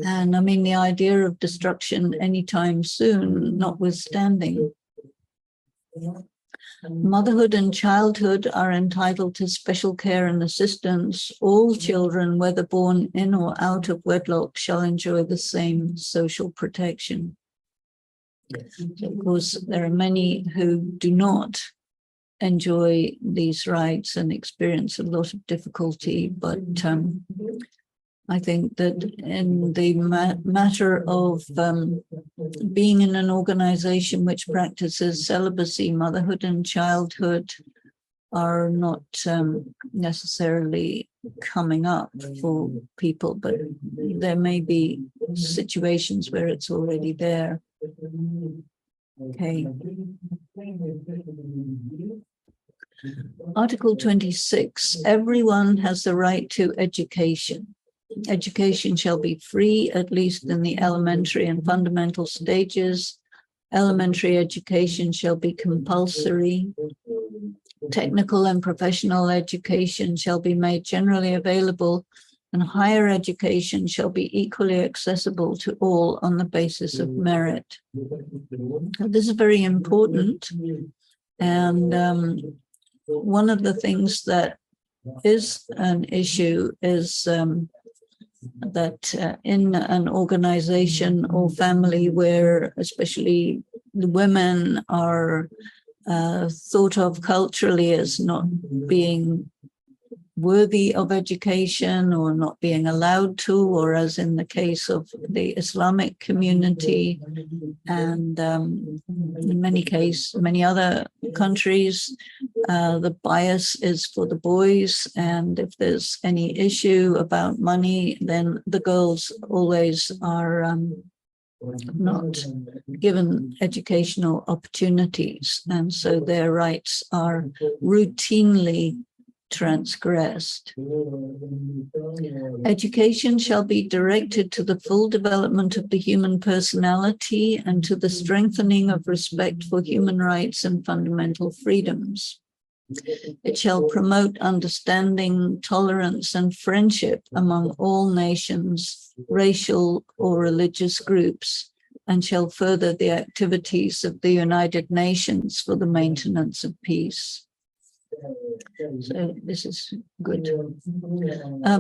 And I mean, the idea of destruction anytime soon, notwithstanding. Motherhood and childhood are entitled to special care and assistance. All children, whether born in or out of wedlock, shall enjoy the same social protection. So of course, there are many who do not enjoy these rights and experience a lot of difficulty, but I think that in the matter of being in an organization which practices celibacy, motherhood and childhood are not necessarily coming up for people, but there may be situations where it's already there. Okay. Article 26, everyone has the right to education. Education shall be free, at least in the elementary and fundamental stages. Elementary education shall be compulsory. Technical and professional education shall be made generally available, and higher education shall be equally accessible to all on the basis of merit. This is very important. And one of the things that is an issue is that in an organization or family where especially the women are thought of culturally as not being worthy of education or not being allowed to, or as in the case of the Islamic community and in many other countries, the bias is for the boys, and if there's any issue about money, then the girls always are not given educational opportunities, and so their rights are routinely transgressed. Education shall be directed to the full development of the human personality and to the strengthening of respect for human rights and fundamental freedoms. It shall promote understanding, tolerance, and friendship among all nations, racial or religious groups, and shall further the activities of the United Nations for the maintenance of peace. So this is good.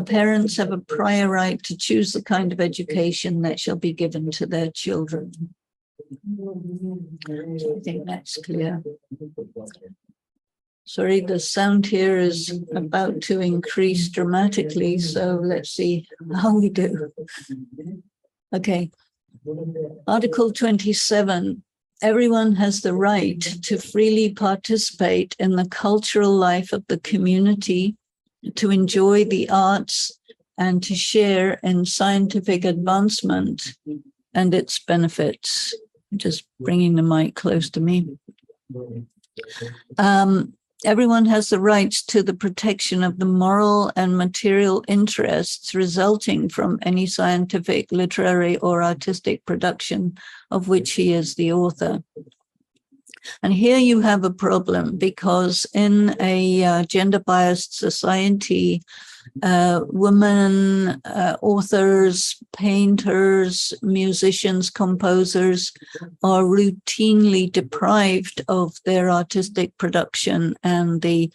Parents have a prior right to choose the kind of education that shall be given to their children. So I think that's clear. Sorry, the sound here is about to increase dramatically, so let's see how we do. Okay. Article 27. Everyone has the right to freely participate in the cultural life of the community, to enjoy the arts, and to share in scientific advancement and its benefits. Just bringing the mic close to me. everyone has the rights to the protection of the moral and material interests resulting from any scientific, literary, or artistic production of which he is the author. And here you have a problem, because in a gender-biased society, women, authors, painters, musicians, composers are routinely deprived of their artistic production, and the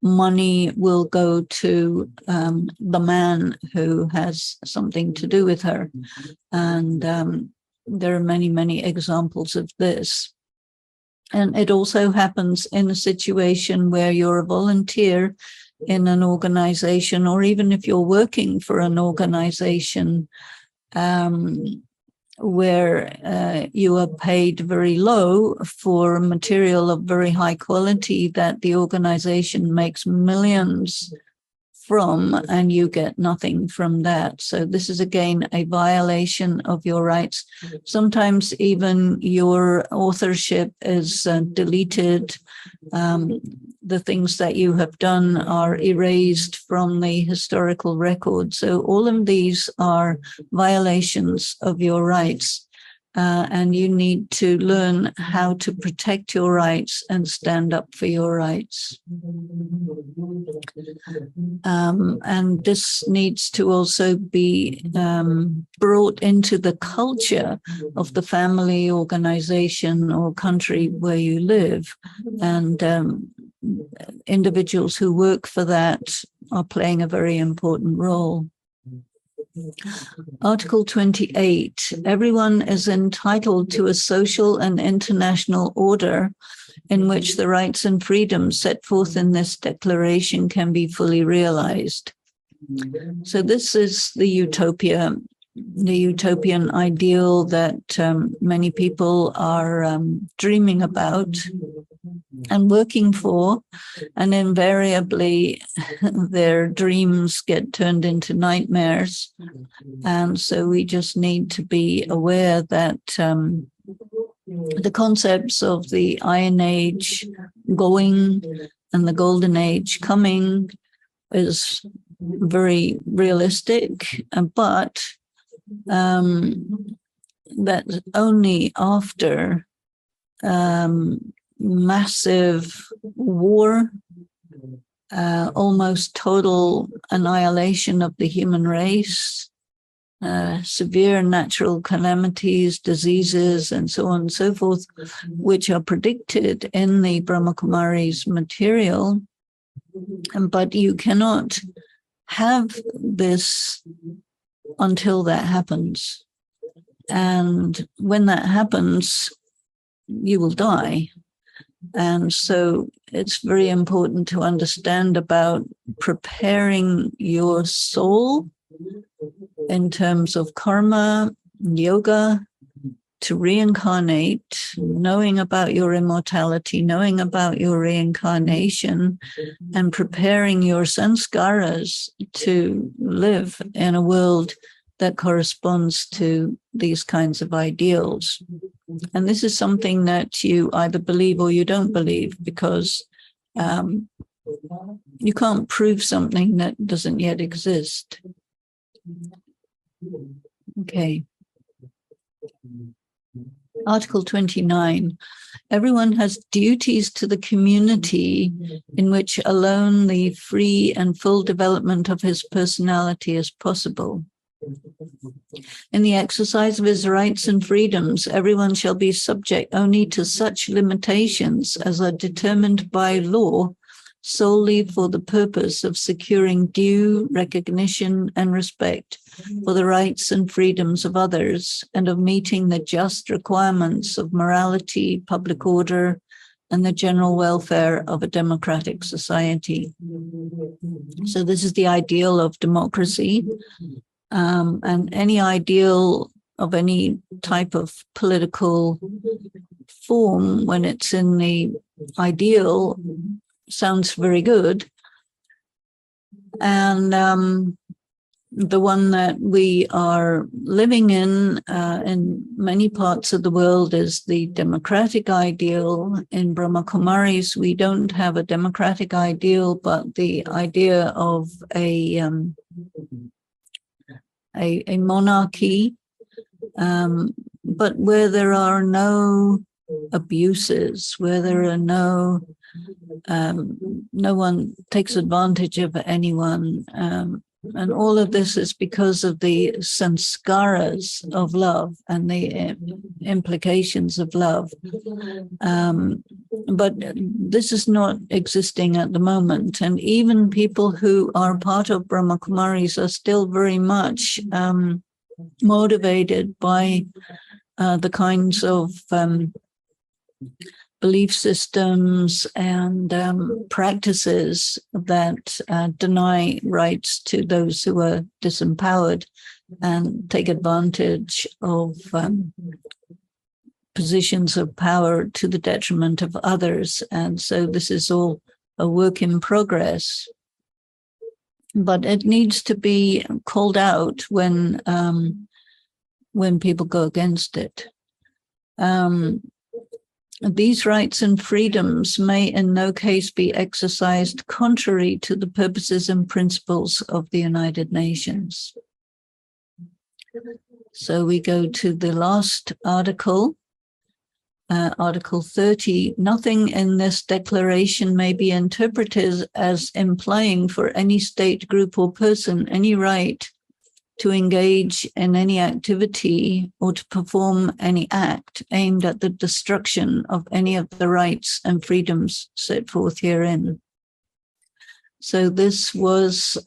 money will go to the man who has something to do with her. And there are many, many examples of this. And it also happens in a situation where you're a volunteer in an organization, or even if you're working for an organization where you are paid very low for material of very high quality that the organization makes millions from, and you get nothing from that. So this is again a violation of your rights. Sometimes even your authorship is deleted. The things that you have done are erased from the historical record. So all of these are violations of your rights. And you need to learn how to protect your rights and stand up for your rights. And this needs to also be brought into the culture of the family, organization, or country where you live. And individuals who work for that are playing a very important role. Article 28, everyone is entitled to a social and international order in which the rights and freedoms set forth in this declaration can be fully realized. So this is the utopian ideal that many people are dreaming about and working for, and invariably their dreams get turned into nightmares. And so we just need to be aware that the concepts of the Iron Age going and the Golden Age coming is very realistic, but that's only after massive war, almost total annihilation of the human race, severe natural calamities, diseases, and so on and so forth, which are predicted in the Brahma Kumari's material. But you cannot have this until that happens. And when that happens, you will die. And so it's very important to understand about preparing your soul in terms of karma, yoga, to reincarnate, knowing about your immortality, knowing about your reincarnation, and preparing your sanskaras to live in a world that corresponds to these kinds of ideals. And this is something that you either believe or you don't believe, because you can't prove something that doesn't yet exist. Okay. Article 29. Everyone has duties to the community in which alone the free and full development of his personality is possible. In the exercise of his rights and freedoms, everyone shall be subject only to such limitations as are determined by law solely for the purpose of securing due recognition and respect for the rights and freedoms of others, and of meeting the just requirements of morality, public order, and the general welfare of a democratic society. So this is the ideal of democracy, and any ideal of any type of political form, when it's in the ideal, sounds very good. And the one that we are living in many parts of the world is the democratic ideal. In Brahma Kumaris, we don't have a democratic ideal, but the idea of a monarchy, but where there are no abuses, where there are no one takes advantage of anyone. And all of this is because of the sanskaras of love and the implications of love. But this is not existing at the moment. And even people who are part of Brahma Kumaris are still very much motivated by the kinds of belief systems and practices that deny rights to those who are disempowered and take advantage of positions of power to the detriment of others. And so this is all a work in progress. But it needs to be called out when people go against it. These rights and freedoms may in no case be exercised contrary to the purposes and principles of the United Nations. So we go to the last article, Article 30. Nothing in this declaration may be interpreted as implying for any state, group, or person any right to engage in any activity or to perform any act aimed at the destruction of any of the rights and freedoms set forth herein. So this was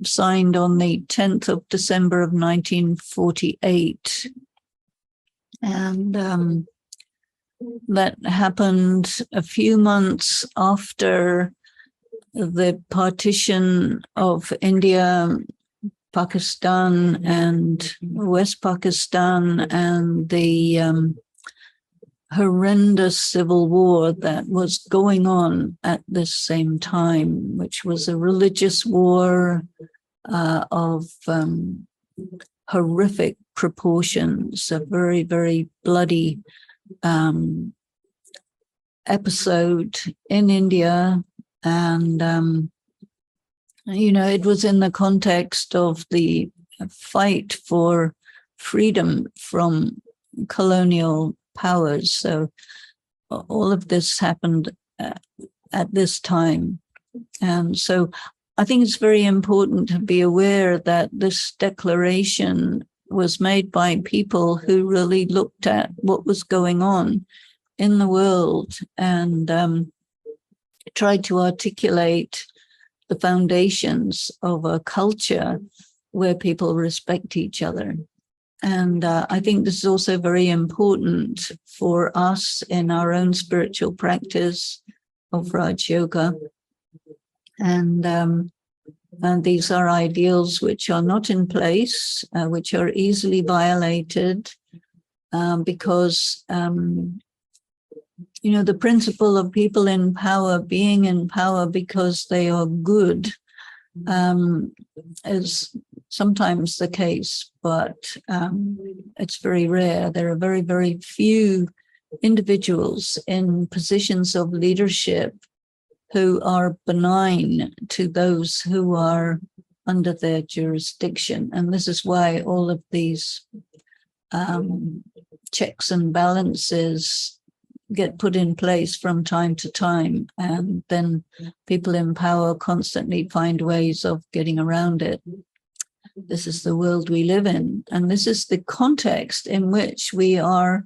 signed on the 10th of December of 1948. And that happened a few months after the partition of India, Pakistan and West Pakistan, and the horrendous civil war that was going on at this same time, which was a religious war of horrific proportions, a very, very bloody episode in India. And it was in the context of the fight for freedom from colonial powers. So all of this happened at this time. And so I think it's very important to be aware that this declaration was made by people who really looked at what was going on in the world and tried to articulate the foundations of a culture where people respect each other. And I think this is also very important for us in our own spiritual practice of Raj Yoga. And these are ideals which are not in place, which are easily violated because the principle of people in power being in power because they are good is sometimes the case, but it's very rare. There are very, very few individuals in positions of leadership who are benign to those who are under their jurisdiction. And this is why all of these checks and balances get put in place from time to time, and then people in power constantly find ways of getting around it. This is the world we live in, and this is the context in which we are,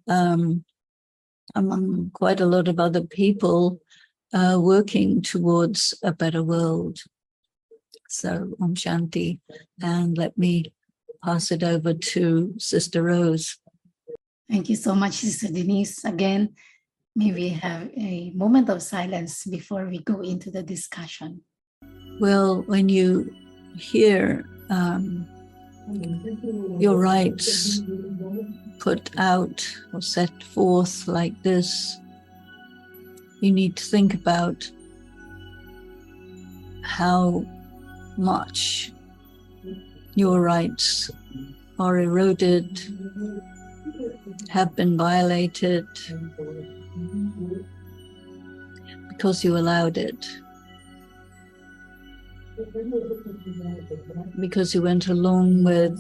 among quite a lot of other people, working towards a better world. So, Om Shanti, and let me pass it over to Sister Rose. Thank you so much, Sister Denise. Again, may we have a moment of silence before we go into the discussion. Well, when you hear your rights put out or set forth like this, you need to think about how much your rights are eroded, have been violated because you allowed it, because you went along with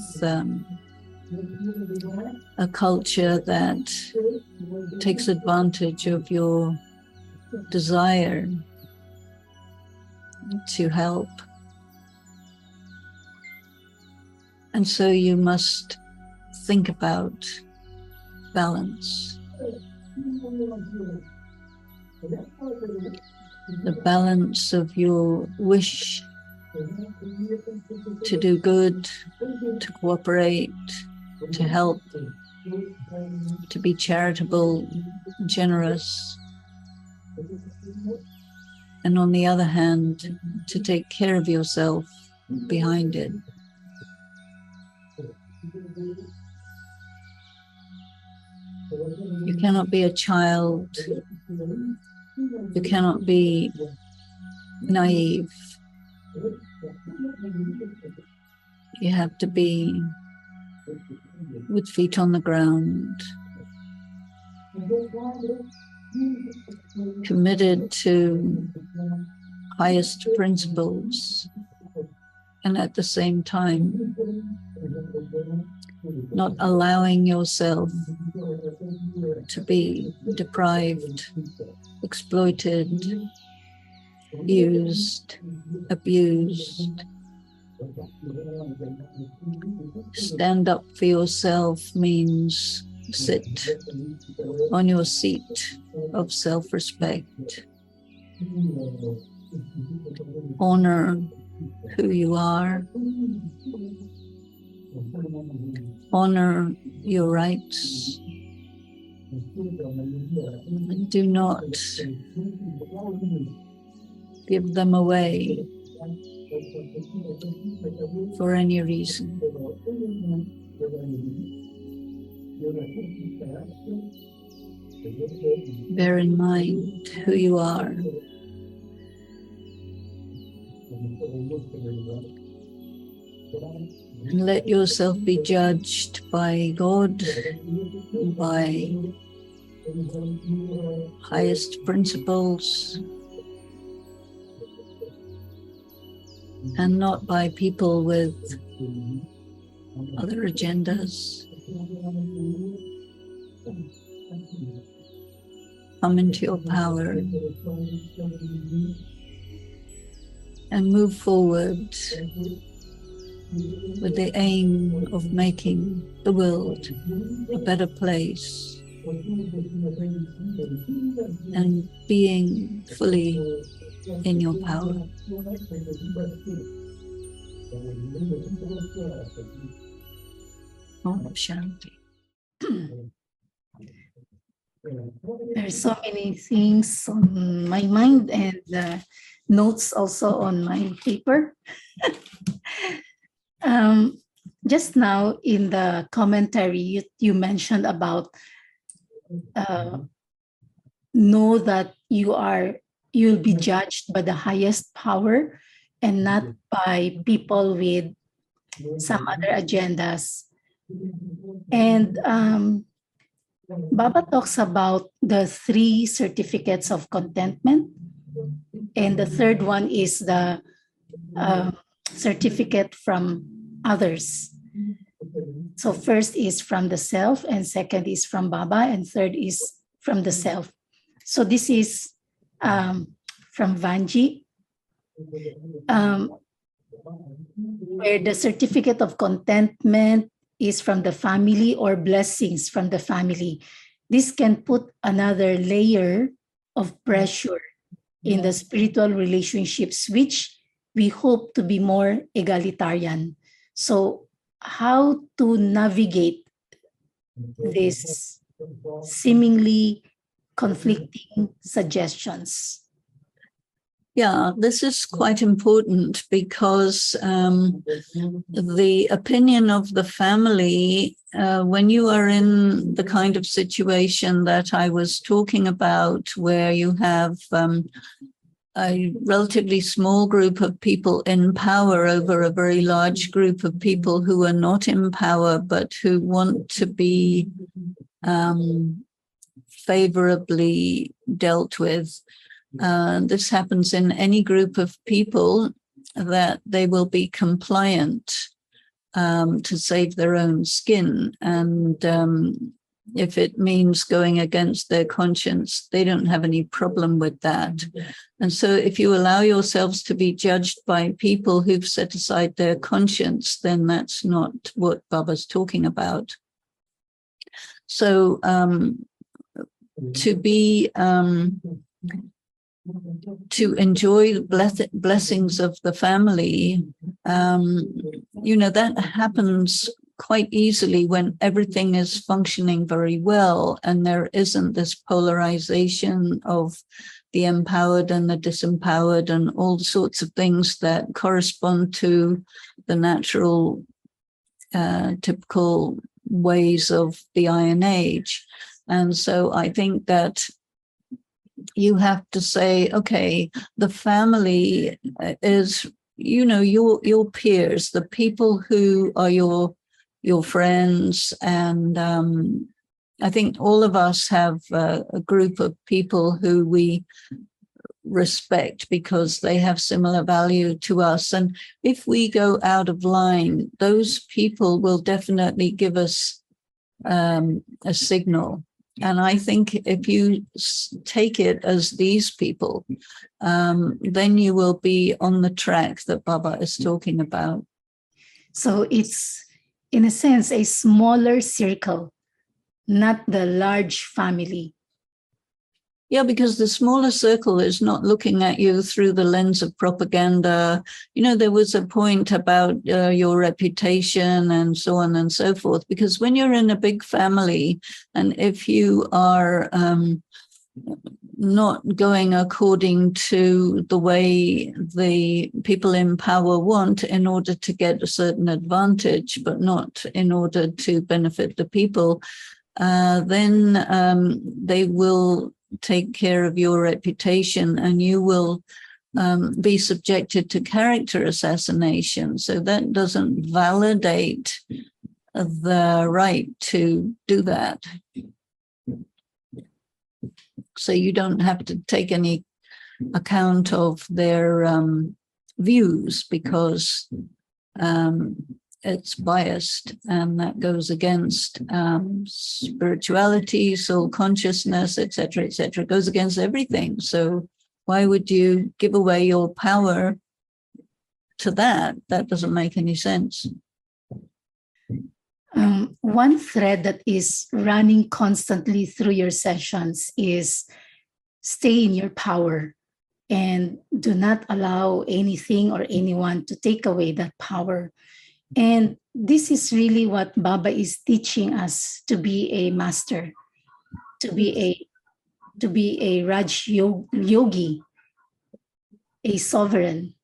a culture that takes advantage of your desire to help. And so you must think about balance. The balance of your wish to do good, to cooperate, to help, to be charitable, generous, and on the other hand, to take care of yourself behind it. You cannot be a child. You cannot be naive. You have to be with feet on the ground, committed to highest principles, and at the same time, not allowing yourself to be deprived, exploited, used, abused. Stand up for yourself means sit on your seat of self-respect. Honor who you are. Honor your rights. And do not give them away for any reason. Bear in mind who you are. And let yourself be judged by God, by highest principles, and not by people with other agendas. Come into your power and move forward with the aim of making the world a better place and being fully in your power. Om Shanti. There's so many things on my mind and notes also on my paper. Just now in the commentary, you mentioned about know that you'll be judged by the highest power and not by people with some other agendas. And Baba talks about the 3 certificates of contentment. And the third one is the certificate from others. So first is from the self, and second is from Baba, and third is from the self. So this is from Vanji, where the certificate of contentment is from the family or blessings from the family. This can put another layer of pressure in the spiritual relationships, which we hope to be more egalitarian. So how to navigate this seemingly conflicting suggestions? Yeah, this is quite important because the opinion of the family, when you are in the kind of situation that I was talking about, where you have a relatively small group of people in power over a very large group of people who are not in power, but who want to be favorably dealt with. This happens in any group of people, that they will be compliant to save their own skin. And if it means going against their conscience, they don't have any problem with that. And so if you allow yourselves to be judged by people who've set aside their conscience, then that's not what Baba's talking about. So to enjoy the blessings of the family, that happens quite easily when everything is functioning very well and there isn't this polarization of the empowered and the disempowered and all sorts of things that correspond to the natural, typical ways of the Iron Age. And so I think that you have to say, okay, the family is, your peers, the people who are your friends. And I think all of us have a group of people who we respect because they have similar value to us. And if we go out of line, those people will definitely give us a signal. And I think if you take it as these people, then you will be on the track that Baba is talking about. So it's, in a sense, a smaller circle, not the large family. Yeah, because the smaller circle is not looking at you through the lens of propaganda. There was a point about your reputation and so on and so forth, because when you're in a big family, and if you are not going according to the way the people in power want in order to get a certain advantage, but not in order to benefit the people, then they will take care of your reputation and you will be subjected to character assassination. So that doesn't validate the right to do that. So you don't have to take any account of their views because it's biased, and that goes against spirituality, soul consciousness, etc., etc. It goes against everything. So why would you give away your power to that? That doesn't make any sense. One thread that is running constantly through your sessions is stay in your power and do not allow anything or anyone to take away that power. And this is really what Baba is teaching us, to be a master, to be a Raj yogi, a sovereign.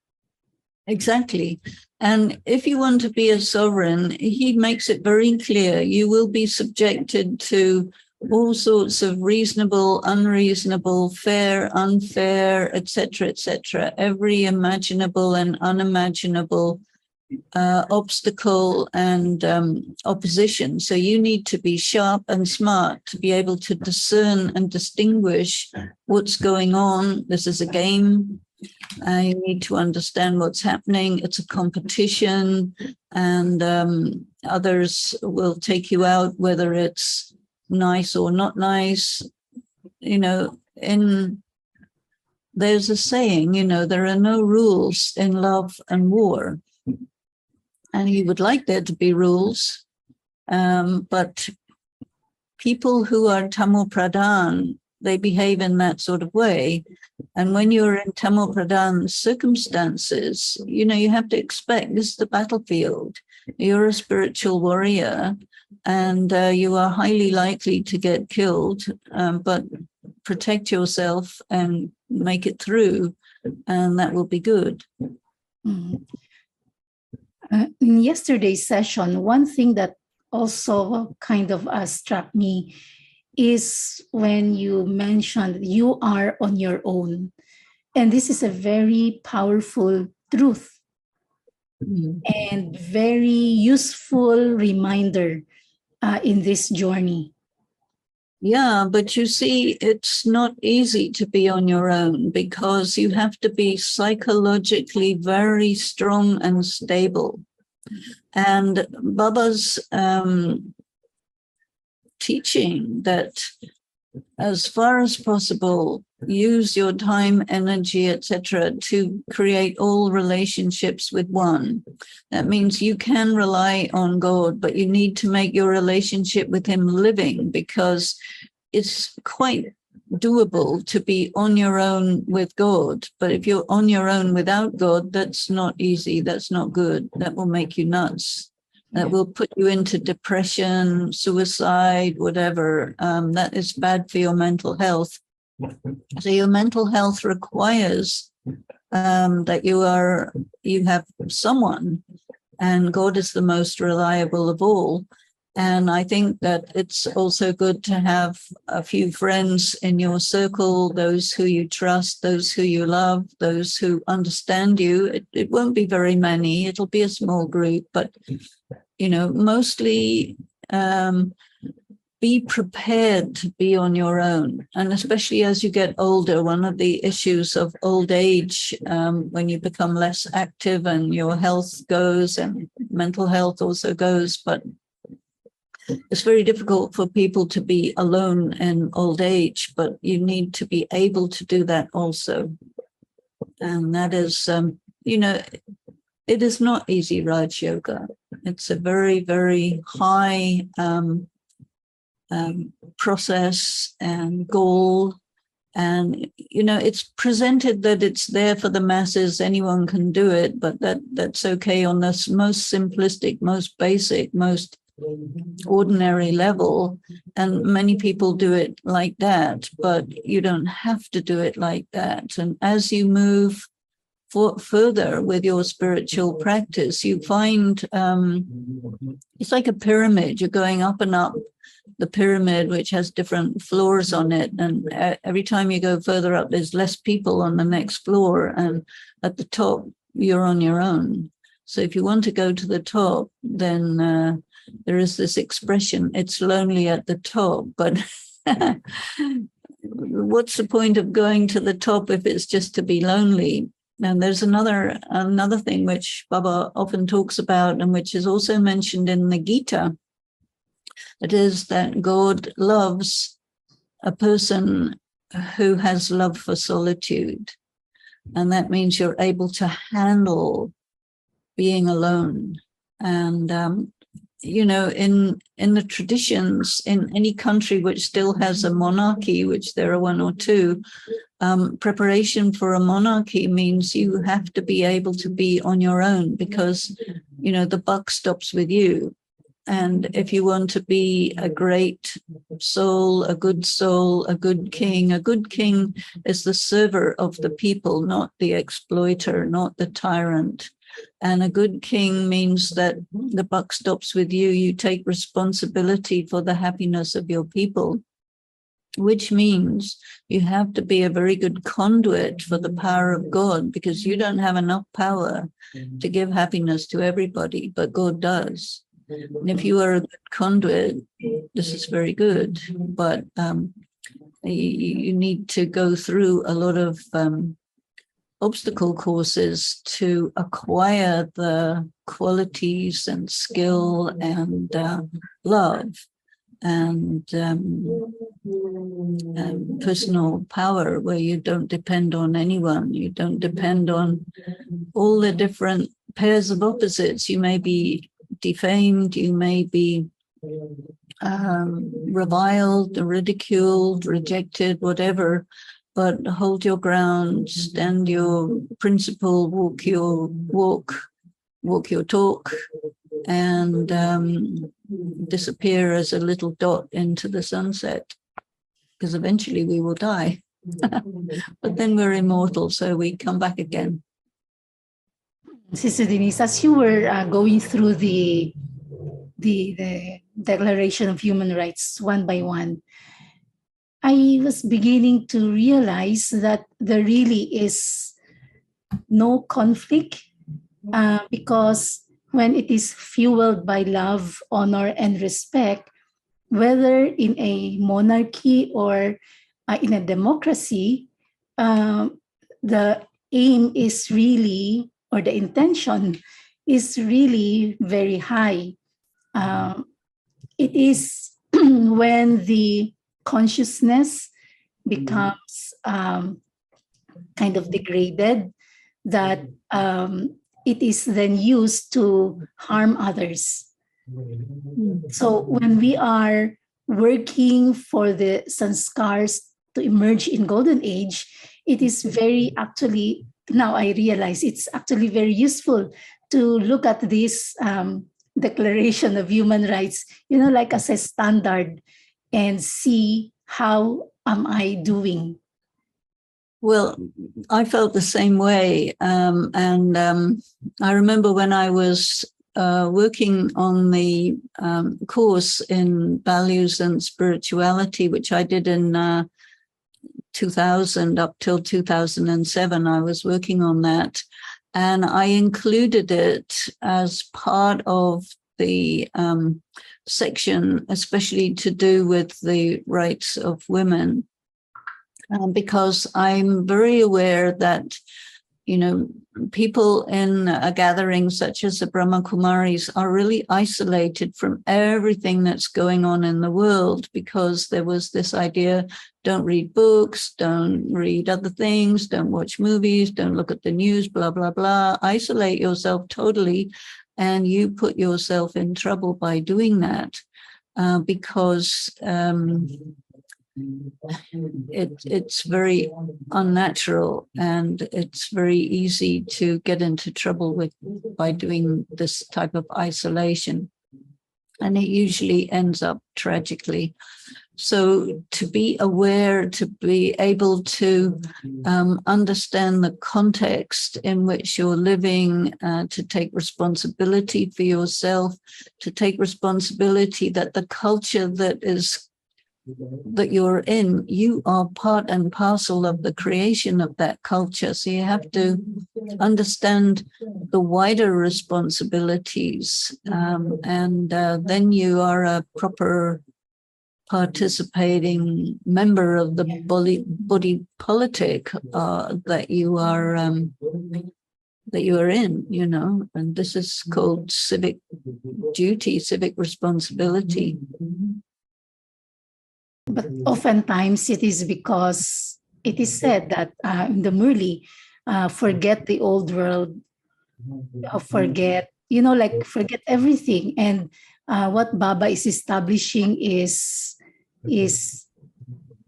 Exactly. And if you want to be a sovereign, he makes it very clear you will be subjected to all sorts of reasonable, unreasonable, fair, unfair, etc., every imaginable and unimaginable obstacle and opposition. So you need to be sharp and smart to be able to discern and distinguish what's going on. This is a game. You need to understand what's happening. It's a competition, and others will take you out, whether it's nice or not nice. There's a saying, there are no rules in love and war. And he would like there to be rules, but people who are Tamil Pradhan, they behave in that sort of way. And when you're in Tamil Pradhan circumstances, you have to expect this is the battlefield. You're a spiritual warrior, and you are highly likely to get killed, but protect yourself and make it through, and that will be good. Mm-hmm. In yesterday's session, one thing that also kind of struck me is when you mentioned you are on your own. And this is a very powerful truth Mm. and very useful reminder in this journey. Yeah, but you see, it's not easy to be on your own because you have to be psychologically very strong and stable. And Baba's teaching that as far as possible, use your time, energy, etc., to create all relationships with one. That means you can rely on God, but you need to make your relationship with Him living, because it's quite doable to be on your own with God. But if you're on your own without God, that's not easy. That's not good. That will make you nuts. That will put you into depression, suicide, whatever. That is bad for your mental health. So your mental health requires that you have someone, and God is the most reliable of all. And I think that it's also good to have a few friends in your circle, those who you trust, those who you love, those who understand you. It won't be very many. It'll be a small group, but, mostly be prepared to be on your own. And especially as you get older, one of the issues of old age, when you become less active and your health goes and mental health also goes, but it's very difficult for people to be alone in old age, but you need to be able to do that also. And that is, it is not easy, Raj Yoga. It's a very, very high process and goal. And, it's presented that it's there for the masses, anyone can do it, but that's okay on this most simplistic, most basic, most ordinary level. And many people do it like that, but you don't have to do it like that. And as you move further with your spiritual practice, you find it's like a pyramid. You're going up and up the pyramid, which has different floors on it. And every time you go further up, there's less people on the next floor. And at the top, you're on your own. So if you want to go to the top, then there is this expression, it's lonely at the top. But what's the point of going to the top if it's just to be lonely? And there's another thing which Baba often talks about, and which is also mentioned in the Gita. It is that God loves a person who has love for solitude. And that means you're able to handle being alone. And, in the traditions, in any country which still has a monarchy, which there are one or two, preparation for a monarchy means you have to be able to be on your own, because, the buck stops with you. And if you want to be a great soul, a good good king is the server of the people, not the exploiter, not the tyrant. And a good king means that the buck stops with you. You take responsibility for the happiness of your people, which means you have to be a very good conduit for the power of God, because you don't have enough power to give happiness to everybody, but God does. And if you are a good conduit, this is very good, but you need to go through a lot of obstacle courses to acquire the qualities and skill and love and personal power, where you don't depend on anyone. You don't depend on all the different pairs of opposites. You may be defamed, you may be reviled, ridiculed, rejected, whatever, but hold your ground, stand your principle, walk your talk, and disappear as a little dot into the sunset, because eventually we will die. But then we're immortal, so we come back again. Sister Denise, as you were going through the Declaration of Human Rights one by one, I was beginning to realize that there really is no conflict, because when it is fueled by love, honor, and respect, whether in a monarchy or in a democracy, the aim is really, or the intention is really very high. It is when the consciousness becomes kind of degraded that it is then used to harm others. So when we are working for the sanskars to emerge in golden age, it is very actually, now I realize it's actually very useful to look at this declaration of human rights, like as a standard, and see how am I doing. Well, I felt the same way. And I remember when I was working on the course in values and spirituality, which I did in 2000 up till 2007, I was working on that. And I included it as part of the section, especially to do with the rights of women. Because I'm very aware that, people in a gathering such as the Brahma Kumaris are really isolated from everything that's going on in the world, because there was this idea, don't read books, don't read other things, don't watch movies, don't look at the news, blah, blah, blah. Isolate yourself totally, and you put yourself in trouble by doing that, because it's very unnatural, and it's very easy to get into trouble by doing this type of isolation, and it usually ends up tragically. So to be aware, to be able to understand the context in which you're living, to take responsibility for yourself, to take responsibility that the culture that you're in, you are part and parcel of the creation of that culture. So you have to understand the wider responsibilities, and then you are a proper participating member of the body politic that you are in, and this is called civic duty, civic responsibility. But oftentimes it is because it is said that in the Murli, forget the old world, forget everything. And what Baba is establishing is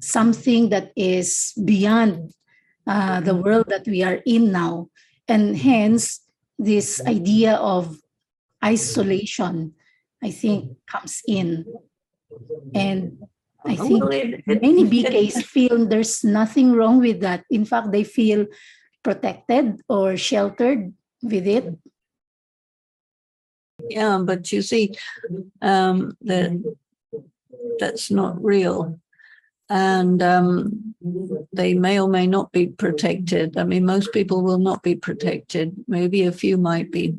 something that is beyond the world that we are in now. And hence, this idea of isolation, I think, comes in. And I think many BKs feel there's nothing wrong with that. In fact, they feel protected or sheltered with it. Yeah, but you see, that's not real. And they may or may not be protected. I mean, most people will not be protected. Maybe a few might be.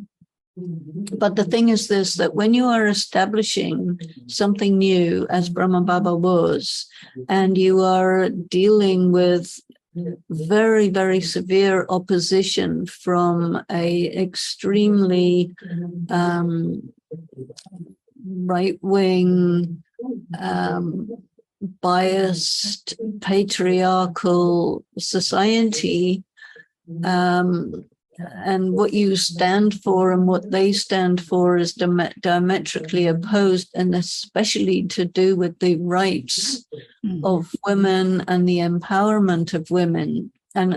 But the thing is this, that when you are establishing something new, as Brahma Baba was, and you are dealing with very, very severe opposition from a extremely right-wing, biased, patriarchal society, and what you stand for and what they stand for is diametrically opposed, and especially to do with the rights of women and the empowerment of women. And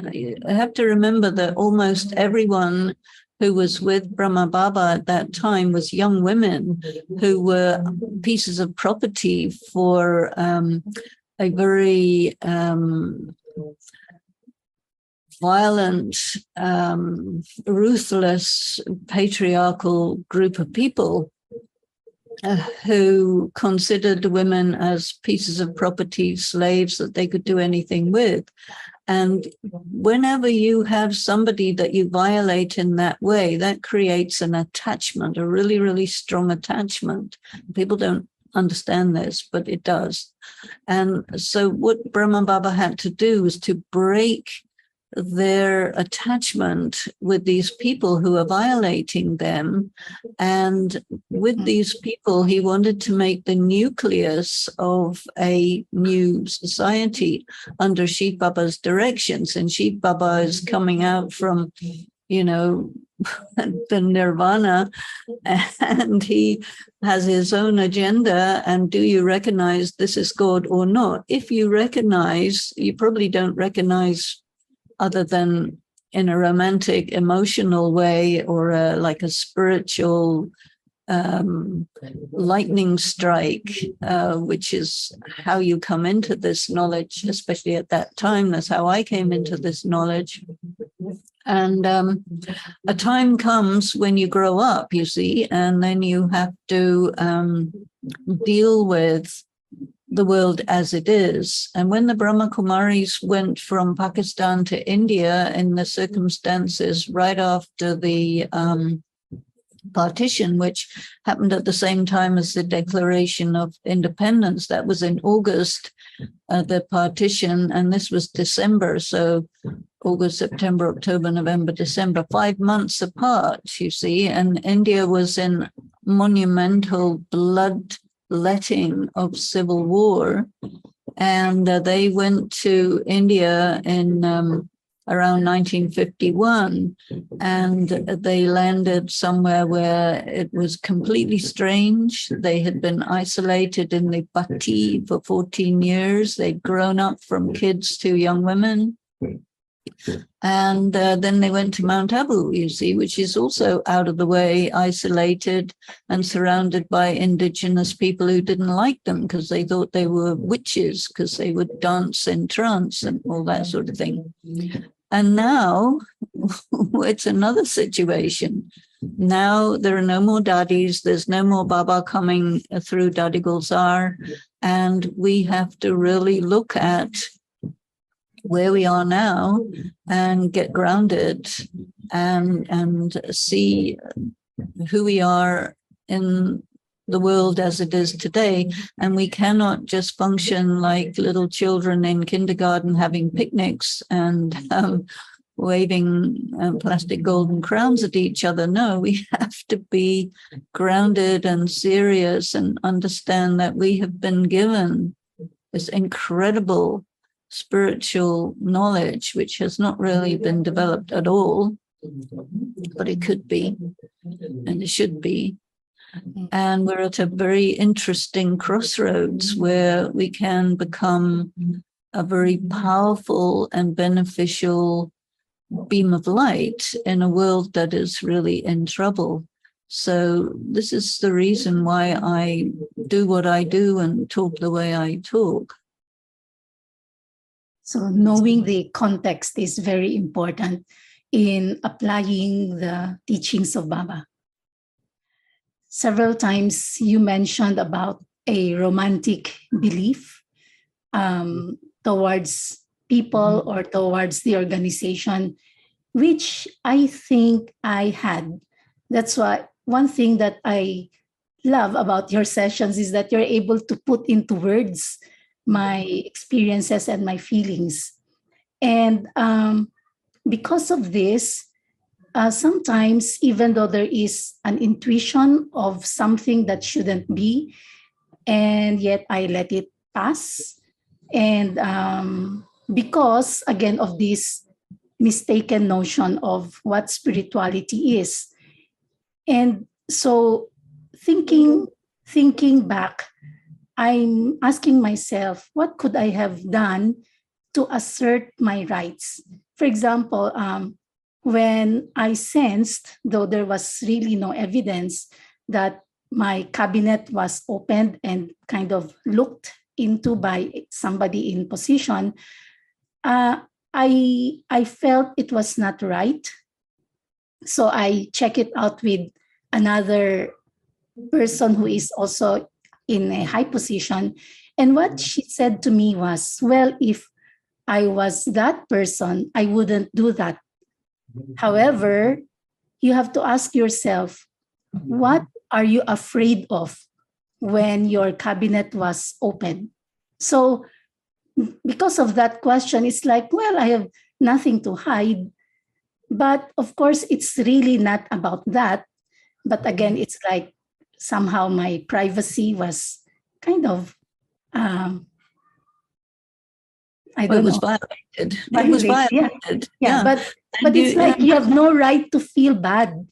I have to remember that almost everyone who was with Brahma Baba at that time was young women who were pieces of property for a very violent, ruthless, patriarchal group of people. who considered women as pieces of property, slaves that they could do anything with. And whenever you have somebody that you violate in that way, that creates an attachment, a really, really strong attachment. People don't understand this, but it does. And so what Brahma Baba had to do was to break their attachment with these people who are violating them. And with these people, he wanted to make the nucleus of a new society under Shiv Baba's directions. And Shiv Baba is coming out from, you know, the nirvana, and he has his own agenda. And do you recognize this is God or not? If you recognize, you probably don't recognize other than in a romantic, emotional way, or like a spiritual lightning strike, which is how you come into this knowledge, especially at that time. That's how I came into this knowledge. And a time comes when you grow up, you see, and then you have to deal with the world as it is. And when the Brahma Kumaris went from Pakistan to India in the circumstances right after the partition, which happened at the same time as the Declaration of Independence, that was in August, the partition, and this was December. So August, September, October, November, December, 5 months apart, you see, and India was in monumental bloodletting of civil war. And they went to India in around 1951, and they landed somewhere where it was completely strange. They had been isolated in the Bhatti for 14 years. They'd grown up from kids to young women. And then they went to Mount Abu, you see, which is also out of the way, isolated, and surrounded by indigenous people who didn't like them because they thought they were witches, because they would dance in trance and all that sort of thing. And now it's another situation. Now there are no more daddies. There's no more Baba coming through Dadi Gulzar. And we have to really look at where we are now and get grounded and see who we are in the world as it is today. And we cannot just function like little children in kindergarten having picnics and waving plastic golden crowns at each other. No, we have to be grounded and serious and understand that we have been given this incredible spiritual knowledge, which has not really been developed at all, but it could be, and it should be. And we're at a very interesting crossroads where we can become a very powerful and beneficial beam of light in a world that is really in trouble. So this is the reason why I do what I do and talk the way I talk. So knowing the context is very important in applying the teachings of Baba. Several times you mentioned about a romantic belief towards people or towards the organization, which I think I had. That's why one thing that I love about your sessions is that you're able to put into words my experiences and my feelings. And because of this, sometimes, even though there is an intuition of something that shouldn't be, and yet I let it pass. And because, again, of this mistaken notion of what spirituality is. And so thinking back, I'm asking myself, what could I have done to assert my rights? For example, when I sensed, though there was really no evidence, that my cabinet was opened and kind of looked into by somebody in position, I felt it was not right. So I check it out with another person who is also in a high position. And what she said to me was, well, if I was that person, I wouldn't do that. However, you have to ask yourself, what are you afraid of when your cabinet was open? So, because of that question, it's like, well, I have nothing to hide. But of course, it's really not about that. But again, it's like somehow my privacy was kind of, um, I Well, it don't was know, violated. It was violate. Yeah, violated. yeah. Yeah. But And it's you, like you have no right to feel bad.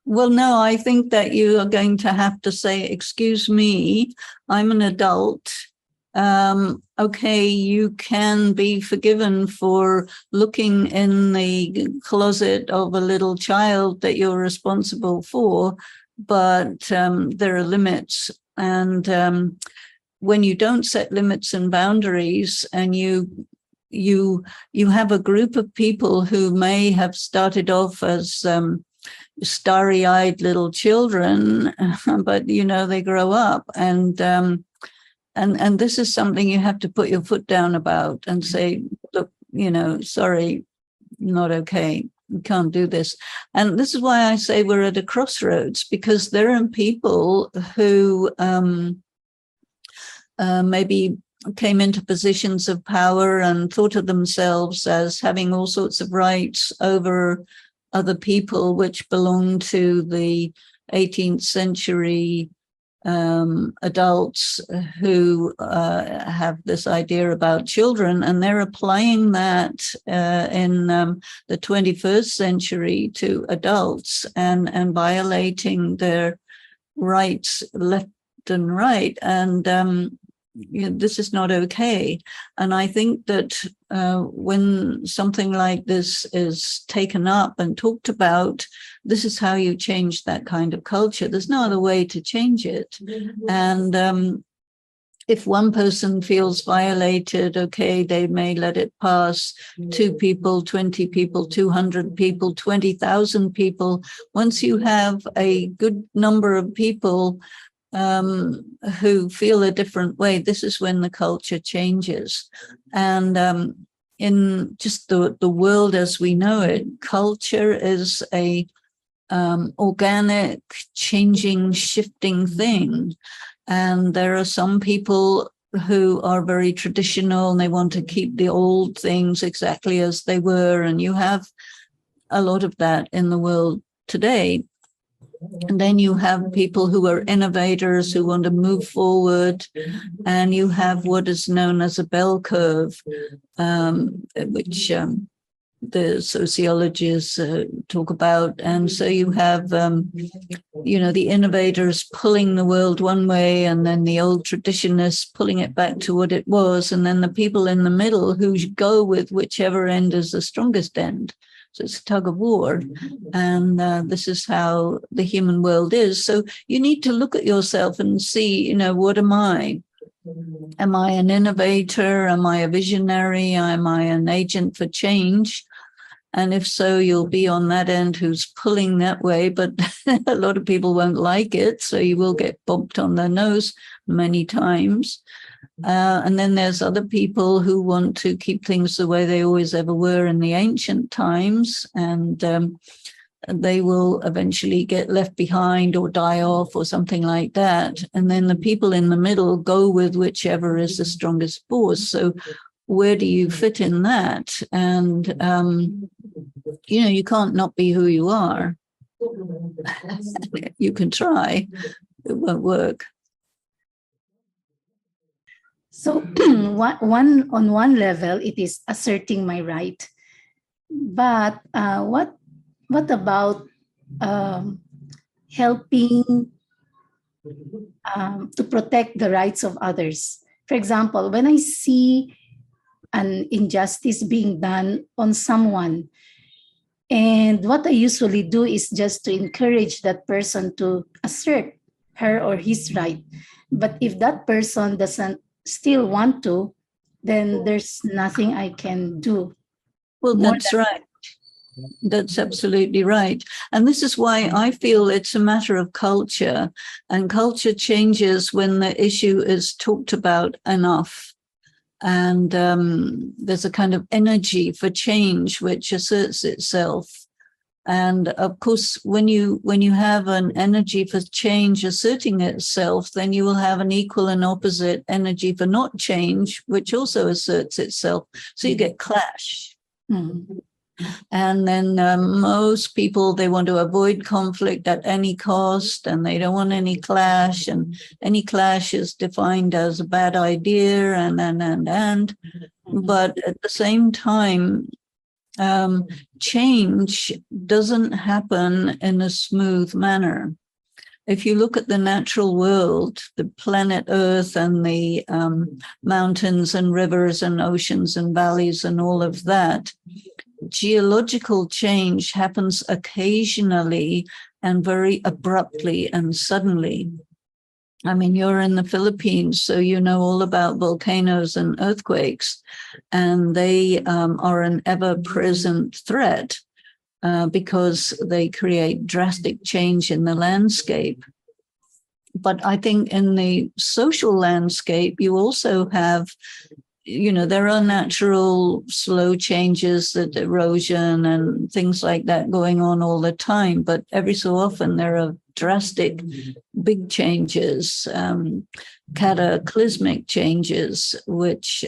well, no, I think that you are going to have to say, excuse me, I'm an adult. Okay, you can be forgiven for looking in the closet of a little child that you're responsible for, but there are limits. And when you don't set limits and boundaries, and you have a group of people who may have started off as starry-eyed little children, but they grow up, and this is something you have to put your foot down about and say, look, sorry, not okay. We can't do this. And this is why I say we're at a crossroads, because there are people who maybe came into positions of power and thought of themselves as having all sorts of rights over other people, which belong to the 18th century adults who have this idea about children, and they're applying that in the 21st century to adults and violating their rights left and right. And this is not okay. And I think that when something like this is taken up and talked about, this is how you change that kind of culture. There's no other way to change it. And if one person feels violated, okay, they may let it pass. 2 people, 20 people, 200 people, 20,000 people. Once you have a good number of people who feel a different way, this is when the culture changes. And in just the world as we know it, culture is a organic, changing, shifting thing. And there are some people who are very traditional and they want to keep the old things exactly as they were. And you have a lot of that in the world today. And then you have people who are innovators who want to move forward. And you have what is known as a bell curve, which the sociologists talk about. And so you have, the innovators pulling the world one way, and then the old traditionists pulling it back to what it was. And then the people in the middle who go with whichever end is the strongest end. So it's a tug of war. And this is how the human world is. So you need to look at yourself and see, what am I? Am I an innovator? Am I a visionary? Am I an agent for change? And if so, you'll be on that end who's pulling that way, but a lot of people won't like it. So you will get bumped on the nose many times. And then there's other people who want to keep things the way they always ever were in the ancient times. And they will eventually get left behind or die off or something like that. And then the people in the middle go with whichever is the strongest force. So where do you fit in that? And, you can't not be who you are. You can try, it won't work. So on one level, it is asserting my right. But what about helping to protect the rights of others? For example, when I see an injustice being done on someone, and what I usually do is just to encourage that person to assert her or his right. But if that person doesn't still want to, then there's nothing I can do. Well, that's right. That's absolutely right. And this is why I feel it's a matter of culture, and culture changes when the issue is talked about enough. And there's a kind of energy for change which asserts itself. And of course, when you have an energy for change asserting itself, then you will have an equal and opposite energy for not change, which also asserts itself. So you get clash. Mm-hmm. And then most people, they want to avoid conflict at any cost, and they don't want any clash. And any clash is defined as a bad idea, and. But at the same time, change doesn't happen in a smooth manner. If you look at the natural world, the planet Earth and the mountains and rivers and oceans and valleys and all of that, geological change happens occasionally and very abruptly and suddenly. I mean, you're in the Philippines, so you know all about volcanoes and earthquakes, and they are an ever-present threat because they create drastic change in the landscape. But I think in the social landscape, you also have, there are natural slow changes, that erosion and things like that going on all the time. But every so often there are drastic, big changes, cataclysmic changes, which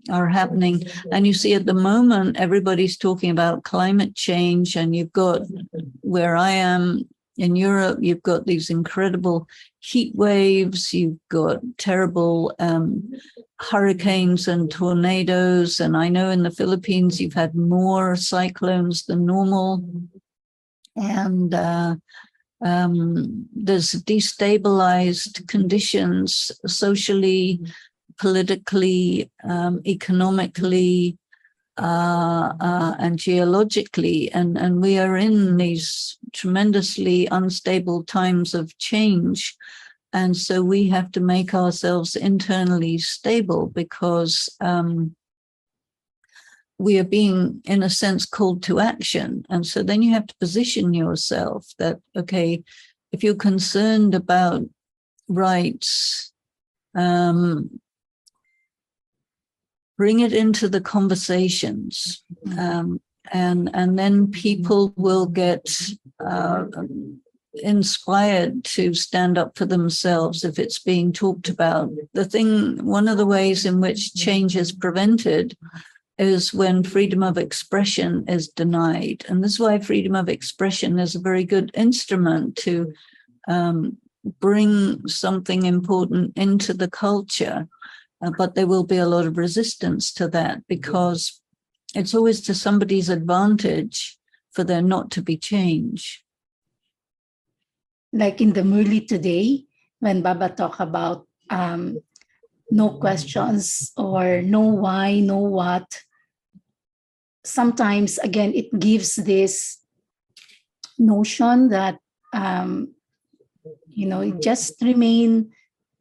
are happening. And you see at the moment, everybody's talking about climate change. And you've got, where I am in Europe, you've got these incredible heat waves, you've got terrible hurricanes and tornadoes. And I know in the Philippines, you've had more cyclones than normal. And there's destabilized conditions socially, politically, economically, and geologically. And we are in these tremendously unstable times of change. And so we have to make ourselves internally stable, because we are being, in a sense, called to action. And so then you have to position yourself that, okay, if you're concerned about rights, bring it into the conversations. And then people will get inspired to stand up for themselves if it's being talked about. One of the ways in which change is prevented is when freedom of expression is denied. And this is why freedom of expression is a very good instrument to bring something important into the culture. But there will be a lot of resistance to that, because it's always to somebody's advantage for there not to be change. Like in the Murli today, when Baba talked about no questions or no why, no what, sometimes, again, it gives this notion that, just remain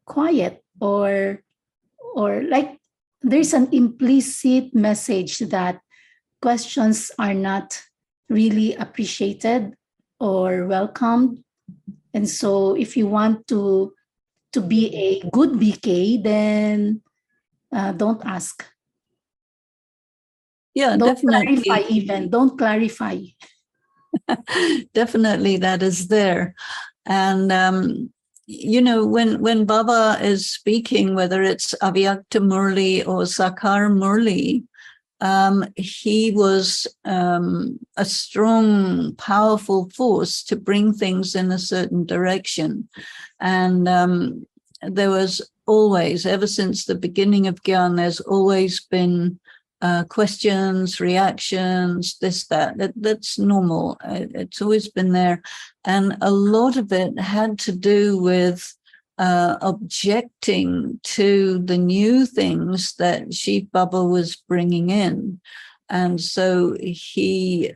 quiet, or like there's an implicit message that questions are not really appreciated or welcomed. And so if you want to be a good BK, then don't ask. Yeah, don't definitely. Clarify even. Don't clarify. Definitely that is there. And, when Baba is speaking, whether it's Avyakta Murli or Sakar Murli, he was a strong, powerful force to bring things in a certain direction. And there was always, ever since the beginning of Gyan, there's always been questions, reactions, this, that's normal. It's always been there. And a lot of it had to do with objecting to the new things that Shiv Baba was bringing in. And so he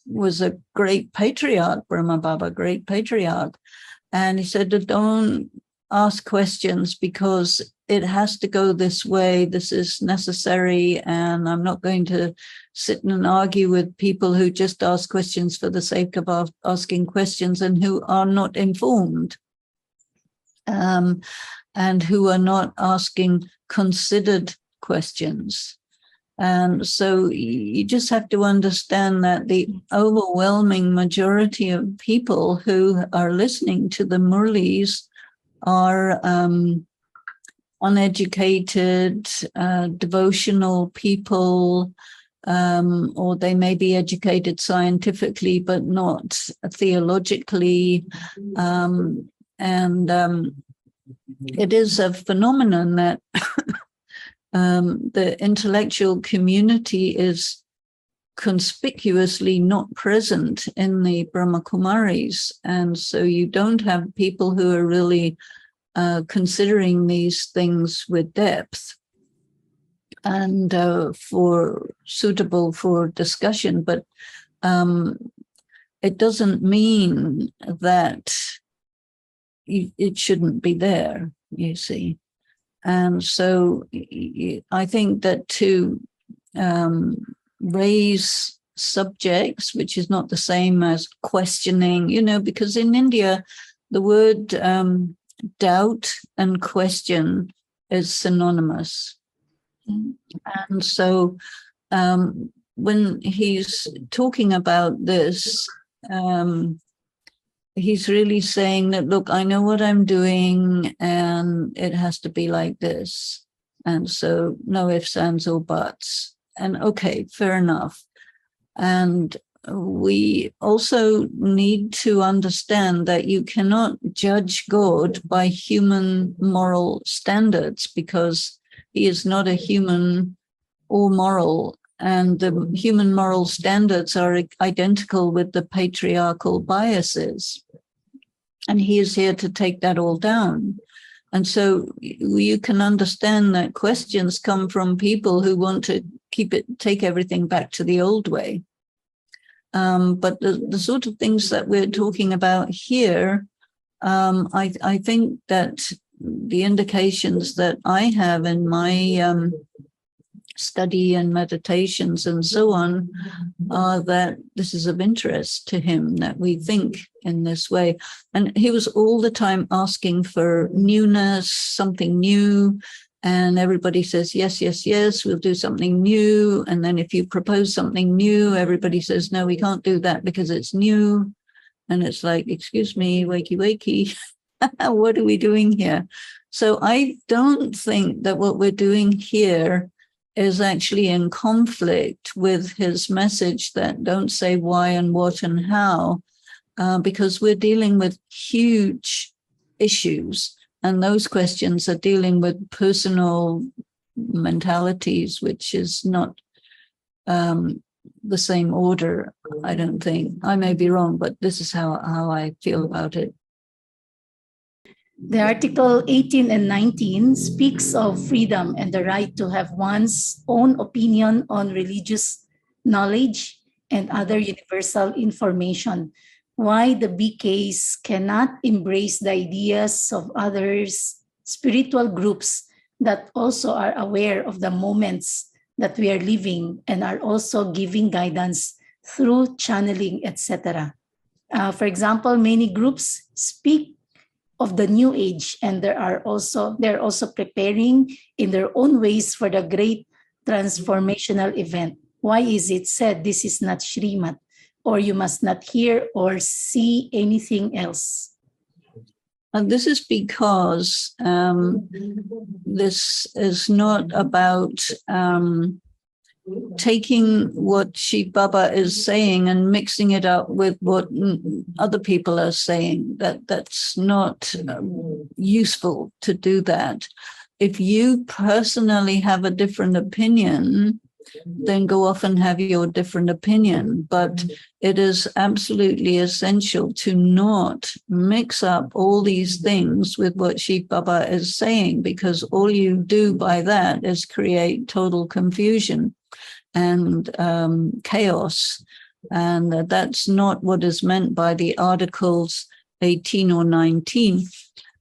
was a great patriarch, Brahma Baba, great patriarch. And he said, don't ask questions because it has to go this way. This is necessary. And I'm not going to sit and argue with people who just ask questions for the sake of asking questions and who are not informed, and who are not asking considered questions. And so you just have to understand that the overwhelming majority of people who are listening to the Murlis are uneducated, devotional people, or they may be educated scientifically, but not theologically. It is a phenomenon that the intellectual community is conspicuously not present in the Brahmakumaris. And so you don't have people who are really considering these things with depth and suitable for discussion. But it doesn't mean that it shouldn't be there, you see. And so I think that to raise subjects, which is not the same as questioning, because in India, the word doubt and question is synonymous. And so when he's talking about this, he's really saying that, look, I know what I'm doing and it has to be like this. And so no ifs, ands, or buts. And okay, fair enough. And we also need to understand that you cannot judge God by human moral standards, because he is not a human or moral. And the human moral standards are identical with the patriarchal biases. And he is here to take that all down. And so you can understand that questions come from people who want to take everything back to the old way. But the sort of things that we're talking about here, I think that the indications that I have in my study and meditations and so on are that this is of interest to him, that we think in this way. And he was all the time asking for newness, something new. And everybody says, yes, yes, yes, we'll do something new. And then if you propose something new, everybody says, no, we can't do that because it's new. And it's like, excuse me, wakey, wakey. What are we doing here? So I don't think that what we're doing here is actually in conflict with his message that don't say why and what and how, because we're dealing with huge issues. And those questions are dealing with personal mentalities, which is not the same order, I don't think. I may be wrong, but this is how I feel about it. The Article 18 and 19 speaks of freedom and the right to have one's own opinion on religious knowledge and other universal information. Why the BKs cannot embrace the ideas of others, spiritual groups that also are aware of the moments that we are living and are also giving guidance through channeling, etc. For example, many groups speak of the new age, and they're also preparing in their own ways for the great transformational event. Why is it said this is not Shrimat, or you must not hear or see anything else? And this is because this is not about taking what Shiv Baba is saying and mixing it up with what other people are saying. That's not useful to do that. If you personally have a different opinion, then go off and have your different opinion. But it is absolutely essential to not mix up all these things with what Shiv Baba is saying, because all you do by that is create total confusion and chaos. And that's not what is meant by the Articles 18 or 19.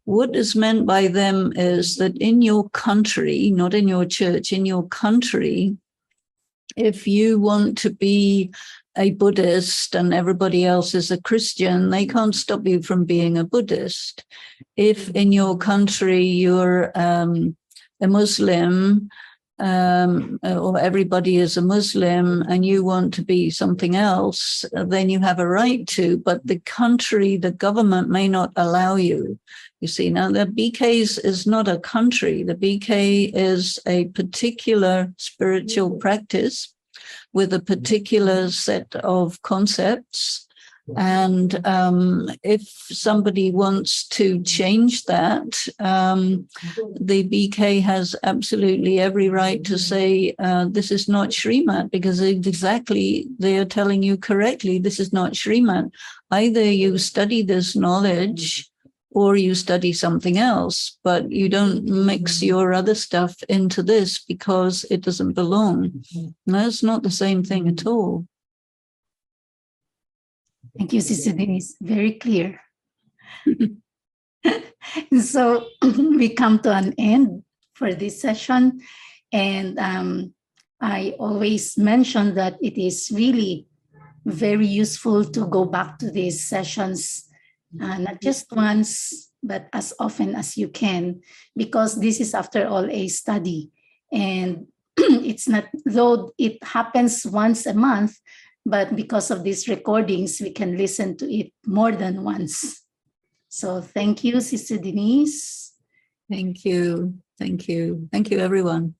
What is meant by them is that in your country, not in your church, in your country, if you want to be a Buddhist and everybody else is a Christian, they can't stop you from being a Buddhist. If in your country you're a Muslim, or everybody is a Muslim and you want to be something else, then you have a right to, but the country, the government may not allow you. You see, now the BKs is not a country. The BK is a particular spiritual practice with a particular set of concepts. And if somebody wants to change that, the BK has absolutely every right to say, this is not Srimad, because exactly they are telling you correctly, this is not Srimad. Either you study this knowledge or you study something else, but you don't mix your other stuff into this because it doesn't belong. That's not the same thing at all. Thank you, Sister Denise. Very clear. So we come to an end for this session. And I always mention that it is really very useful to go back to these sessions, not just once, but as often as you can, because this is, after all, a study. And it's not, though it happens once a month, but because of these recordings, we can listen to it more than once. So thank you, Sister Denise. Thank you. Thank you. Thank you, everyone.